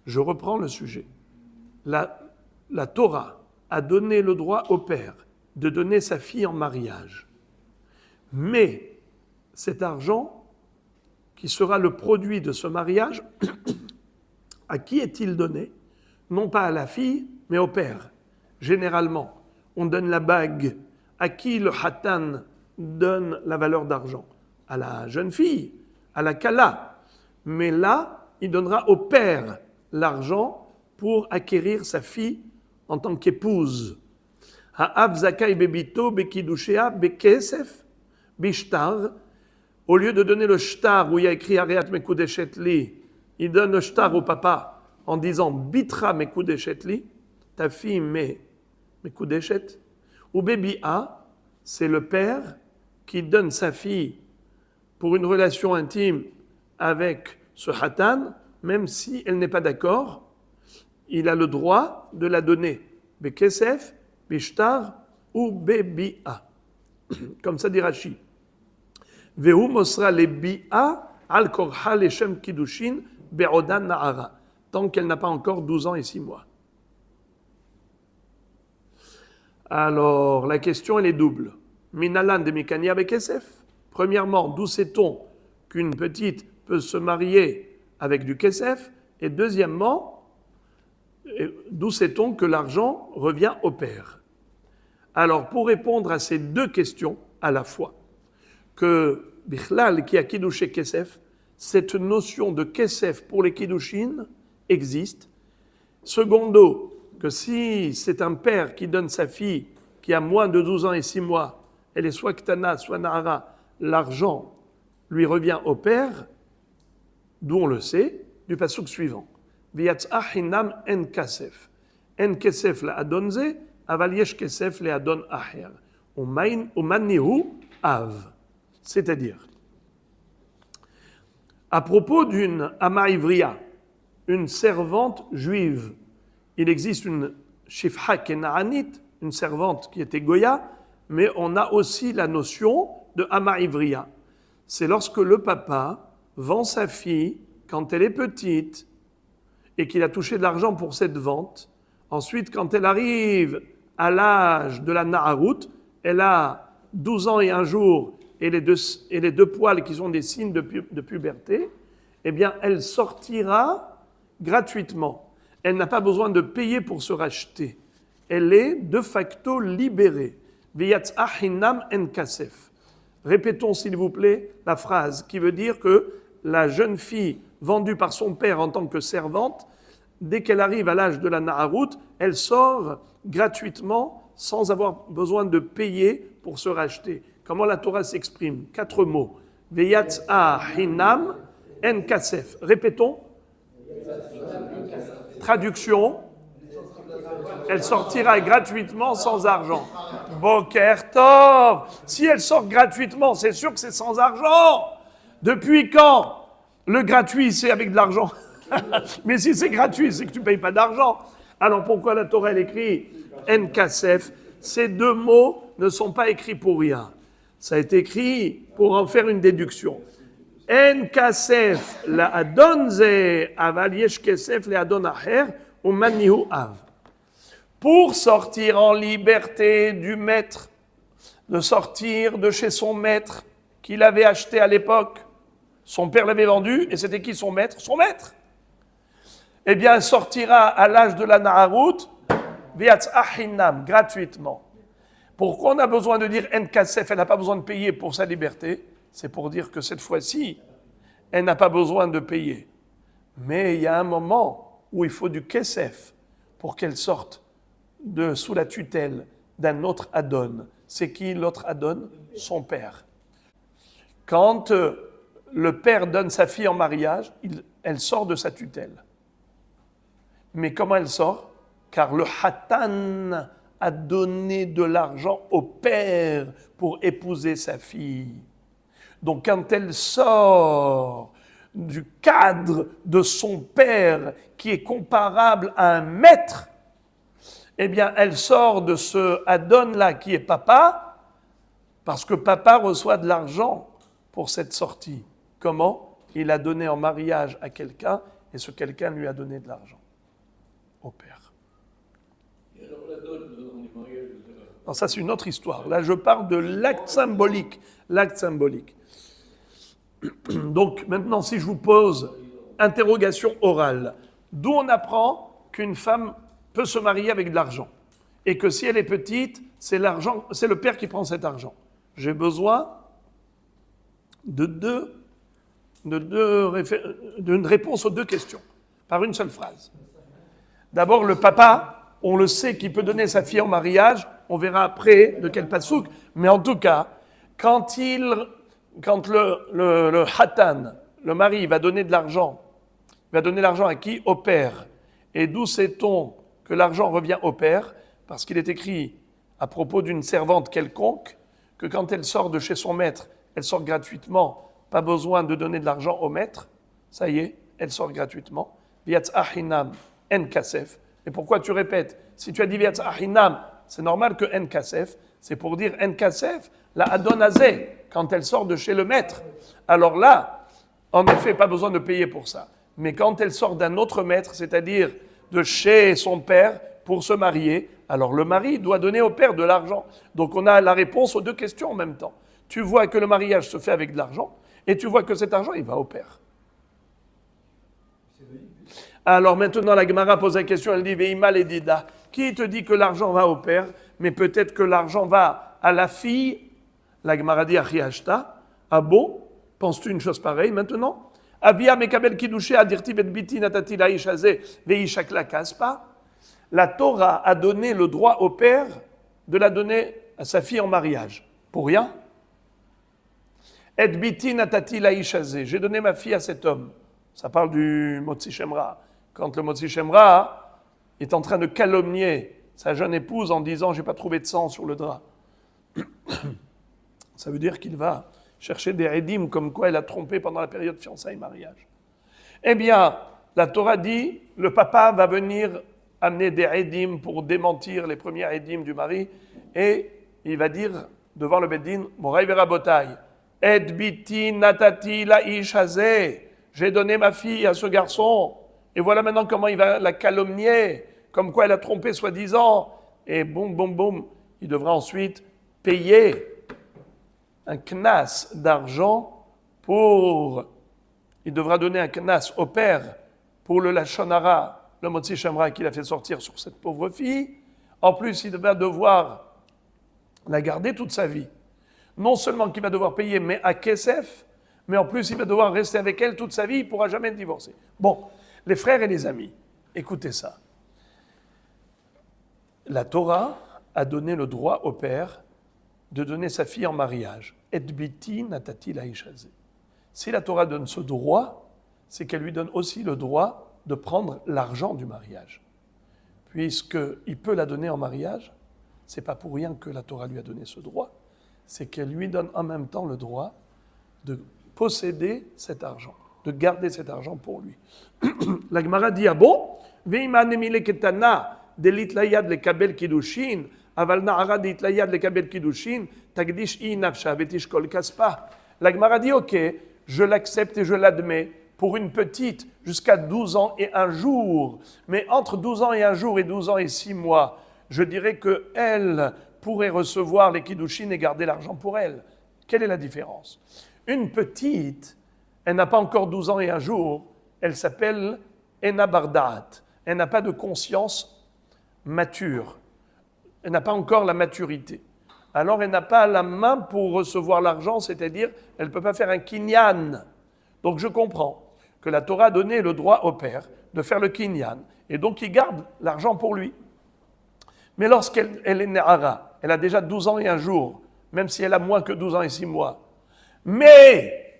je reprends le sujet. La Torah a donné le droit au père de donner sa fille en mariage. Mais cet argent, qui sera le produit de ce mariage, à qui est-il donné? Non pas à la fille, mais au père. Généralement, on donne la bague. À qui le hatan donne la valeur d'argent? À la jeune fille, à la kala. Mais là, il donnera au père l'argent pour acquérir sa fille en tant qu'épouse. Ha'av zakai bebito bekidushea bekesef bishtar. Au lieu de donner le shtar où il y a écrit Areat mekudeshet li, il donne le shtar au papa en disant Bitra mekudeshet li, ta fille mekudeshet. Ou bebi'a, c'est le père qui donne sa fille pour une relation intime avec ce hatan, même si elle n'est pas d'accord, il a le droit de la donner. Bekesef, bishtar ou bebi'a. Comme ça dit Rashi. Vehu mosra le bi'a al korha leshem kiddushin be'odan na'ara, tant qu'elle n'a pas encore 12 ans et 6 mois. Alors, la question, elle est double. Minalan de mikania bekesef. Premièrement, d'où sait-on qu'une petite peut se marier avec du kesef? Et deuxièmement, d'où sait-on que l'argent revient au père? Alors, pour répondre à ces 2 questions, à la fois que Bichlal qui a Kiddushé Kesef, cette notion de Kesef pour les Kiddushin existe. Secondo, que si c'est un père qui donne sa fille qui a moins de 12 ans et 6 mois, elle est soit Ktana, soit Nahara, l'argent lui revient au père, d'où on le sait, du pasuk suivant. V'yatzah hinam en kasef. En kesef la adonze, aval yesh kesef le adon aher. Umanihu av. C'est-à-dire, à propos d'une Amaïvria, une servante juive, il existe une Shifha Kenaanite, une servante qui était Goya, mais on a aussi la notion de Amaïvria. C'est lorsque le papa vend sa fille quand elle est petite et qu'il a touché de l'argent pour cette vente. Ensuite, quand elle arrive à l'âge de la Naharut, elle a 12 ans et un jour et les deux poils qui sont des signes de puberté, eh bien, elle sortira gratuitement. Elle n'a pas besoin de payer pour se racheter. Elle est de facto libérée. V'yatzah hinam en kasef. Répétons s'il vous plaît la phrase qui veut dire que la jeune fille vendue par son père en tant que servante, dès qu'elle arrive à l'âge de la Naharut, elle sort gratuitement sans avoir besoin de payer pour se racheter. Comment la Torah s'exprime? 4 mots. Veyatzah hinam en kasef. Répétons. Traduction. Elle sortira gratuitement sans argent. Boker Tov. Si elle sort gratuitement, c'est sûr que c'est sans argent. Depuis quand le gratuit, c'est avec de l'argent? Mais si c'est gratuit, c'est que tu ne payes pas d'argent. Alors pourquoi la Torah elle écrit En Kasef? Ces 2 mots ne sont pas écrits pour rien. Ça a été écrit pour en faire une déduction. En Kasef la adonze aval yesh kesef le adon aher umanihu av. Pour sortir en liberté du maître, de sortir de chez son maître qu'il avait acheté à l'époque. Son père l'avait vendu, et c'était qui son maître? Son maître. Eh bien, elle sortira à l'âge de la Naharut, v'yatzah hinam, gratuitement. Pourquoi on a besoin de dire en kasef? Elle n'a pas besoin de payer pour sa liberté. C'est pour dire que cette fois-ci, elle n'a pas besoin de payer. Mais il y a un moment où il faut du kesef pour qu'elle sorte sous la tutelle d'un autre Adon. C'est qui l'autre Adon? Son père. Quand le père donne sa fille en mariage, elle sort de sa tutelle. Mais comment elle sort? Car le Hatan a donné de l'argent au père pour épouser sa fille. Donc quand elle sort du cadre de son père, qui est comparable à un maître, eh bien, elle sort de ce Adon-là qui est papa, parce que papa reçoit de l'argent pour cette sortie. Comment? Il a donné en mariage à quelqu'un, et ce quelqu'un lui a donné de l'argent au père. Et alors la dot dans les mariages, Non, ça c'est une autre histoire. Là, je parle de l'acte symbolique. L'acte symbolique. Donc, maintenant, si je vous pose interrogation orale, d'où on apprend qu'une femme peut se marier avec de l'argent, et que si elle est petite, c'est le père qui prend cet argent. J'ai besoin d'une réponse aux 2 questions, par une seule phrase. D'abord, le papa, on le sait qu'il peut donner sa fille en mariage, on verra après de quel pasouk, mais en tout cas, quand le hatan, le mari, va donner de l'argent, va donner l'argent à qui? Au père. Et d'où sait-on que l'argent revient au père? Parce qu'il est écrit à propos d'une servante quelconque que quand elle sort de chez son maître, elle sort gratuitement, pas besoin de donner de l'argent au maître. Ça y est, elle sort gratuitement. V'yatzah hinam en kasef. Et pourquoi tu répètes? Si tu as dit v'yatzah hinam, c'est normal que en kasef, c'est pour dire en kasef, la adonazé, quand elle sort de chez le maître. Alors là, en effet, pas besoin de payer pour ça. Mais quand elle sort d'un autre maître, c'est-à-dire de chez son père pour se marier, alors le mari doit donner au père de l'argent. Donc on a la réponse aux 2 questions en même temps. Tu vois que le mariage se fait avec de l'argent, et tu vois que cet argent, il va au père. Alors maintenant, la Gemara pose la question, elle dit « Veima ledida » qui te dit que l'argent va au père, mais peut-être que l'argent va à la fille La Gemara dit Achiashta. Ah bon? Penses-tu une chose pareille maintenant? Avia mekabel kiddushé adirti bet biti natati la ishazé veishak la kaspa. La Torah a donné le droit au père de la donner à sa fille en mariage. Pour rien? Et biti natati la ishazé. J'ai donné ma fille à cet homme. Ça parle du Motzi Shemra. Quand le Motzi Shemra est en train de calomnier sa jeune épouse en disant « j'ai pas trouvé de sang sur le drap ». Ça veut dire qu'il va chercher des rédimes comme quoi elle a trompé pendant la période fiançailles-mariage. Eh bien, la Torah dit, le papa va venir amener des rédimes pour démentir les premiers rédimes du mari et il va dire devant le Beddin, « Moraï verabotai, et biti natati la ish hazeh » j'ai donné ma fille à ce garçon, et voilà maintenant comment il va la calomnier, comme quoi elle a trompé soi-disant, et boum, boum, boum, il devra ensuite payer un knas d'argent il devra donner un knas au père pour le lachon hara, le motzi shemra qu'il a fait sortir sur cette pauvre fille. En plus, il va devoir la garder toute sa vie. Non seulement qu'il va devoir payer, mais à kesef, mais en plus, il va devoir rester avec elle toute sa vie, il ne pourra jamais divorcer. Bon, les frères et les amis, écoutez ça. La Torah a donné le droit au père de donner sa fille en mariage. Et biti natati la ishazé. Si la Torah donne ce droit, c'est qu'elle lui donne aussi le droit de prendre l'argent du mariage. Puisqu'il peut la donner en mariage, ce n'est pas pour rien que la Torah lui a donné ce droit, c'est qu'elle lui donne en même temps le droit de posséder cet argent, de garder cet argent pour lui. La Gemara dit, ah bon? Veima nemile ketana delitlayad le kabel kiddushin, aval na'ara delitlayad le kabel kiddushin, tagdish i nafsha vetishkol kaspa. La Gemara dit, ok, je l'accepte et je l'admets pour une petite jusqu'à 12 ans et 1 jour. Mais entre 12 ans et 1 jour et 12 ans et 6 mois, je dirais qu'elle pourrait recevoir les kiddushin et garder l'argent pour elle. Quelle est la différence? Une petite, elle n'a pas encore 12 ans et 1 jour, elle s'appelle Ena Bardaat. Elle n'a pas de conscience mature. Elle n'a pas encore la maturité. Alors elle n'a pas la main pour recevoir l'argent, c'est-à-dire elle ne peut pas faire un kinyan. Donc je comprends que la Torah a donné le droit au père de faire le kinyan, et donc il garde l'argent pour lui. Mais lorsqu'elle est na'ara, elle a déjà 12 ans et 1 jour, même si elle a moins que 12 ans et 6 mois, mais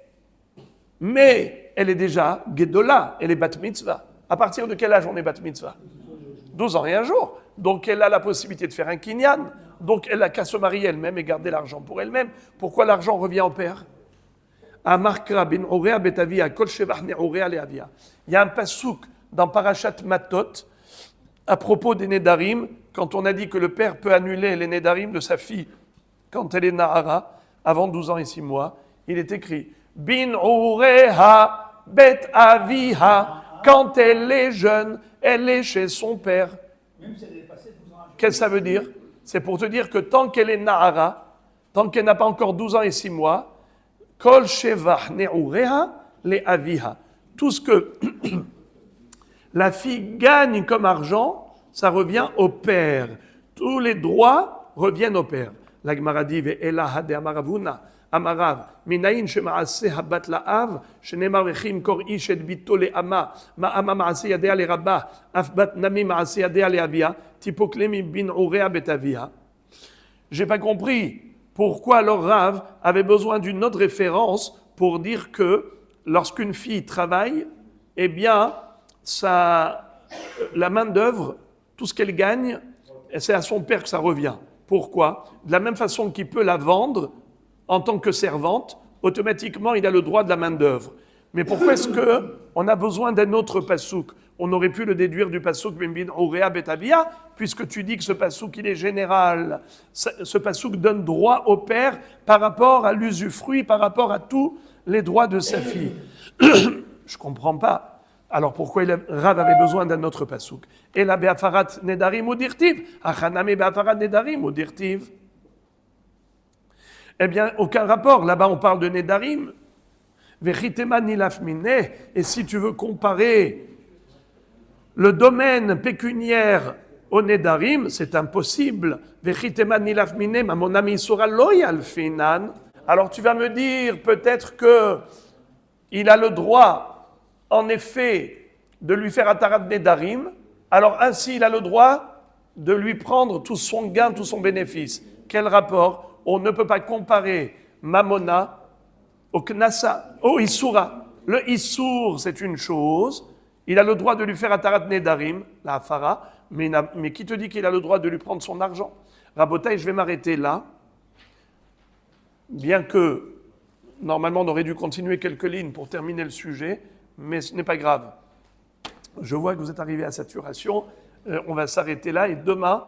elle est déjà Gedola, elle est bat mitzvah. À partir de quel âge on est bat mitzvah? 12 ans et 1 jour. Donc elle a la possibilité de faire un kinyan. Donc elle n'a qu'à se marier elle-même et garder l'argent pour elle-même. Pourquoi l'argent revient au père? Il y a un pasouk dans Parashat Matot à propos des Nedarim, quand on a dit que le père peut annuler les Nedarim de sa fille quand elle est Nahara, avant 12 ans et 6 mois. Il est écrit Bin Ureha Bet Aviha. Quand elle est jeune, elle est chez son père. Qu'est-ce que ça veut dire? C'est pour te dire que tant qu'elle est Nahara, tant qu'elle n'a pas encore 12 ans et 6 mois, Kol Shevach Neureha Le Aviha. Tout ce que la fille gagne comme argent, ça revient au père. Tous les droits reviennent au père. La Gemara dit Ve'ela hade amaravuna. Amarav, minayin shema'aseh habat la'av, shenemar vechim kor ish et bito le'ama, ma'ama ma'aseh yadea le'rabba, afbat nami ma'aseh yadea le'avia, tipoklemi bin urea betavia. J'ai pas compris pourquoi alors Rav avait besoin d'une autre référence pour dire que lorsqu'une fille travaille, eh bien, la main-d'œuvre, tout ce qu'elle gagne, c'est à son père que ça revient. Pourquoi? De la même façon qu'il peut la vendre en tant que servante, automatiquement, il a le droit de la main-d'œuvre. Mais pourquoi est-ce qu'on a besoin d'un autre pasouk? On aurait pu le déduire du pasouk Bimbin Urea Betabia, puisque tu dis que ce pasouk, il est général. Ce pasouk donne droit au père par rapport à l'usufruit, par rapport à tous les droits de sa fille. Je ne comprends pas. Alors pourquoi Rav avait besoin d'un autre pasouk? Et la Be'afarat Nedarim ou Dirtiv, Achaname Be'afarat Nedarim ou Dirtiv. Eh bien, aucun rapport. Là-bas, on parle de Nedarim. Vechitema nilafmine. Et si tu veux comparer le domaine pécuniaire Au Nedarim, c'est impossible. Vechitema nilaf mine mamonami isura lo yalfinan. Alors tu vas me dire peut-être que il a le droit, en effet, de lui faire atarat Nedarim. Alors ainsi, il a le droit de lui prendre tout son gain, tout son bénéfice. Quel rapport? On ne peut pas comparer Mamona au Knassa, au Issoura. Le Issour, c'est une chose. Il a le droit de lui faire atarat Nedarim, la Hafara, mais qui te dit qu'il a le droit de lui prendre son argent? Rabotaï, je vais m'arrêter là. Bien que, normalement, on aurait dû continuer quelques lignes pour terminer le sujet, mais ce n'est pas grave. Je vois que vous êtes arrivé à saturation. On va s'arrêter là et demain,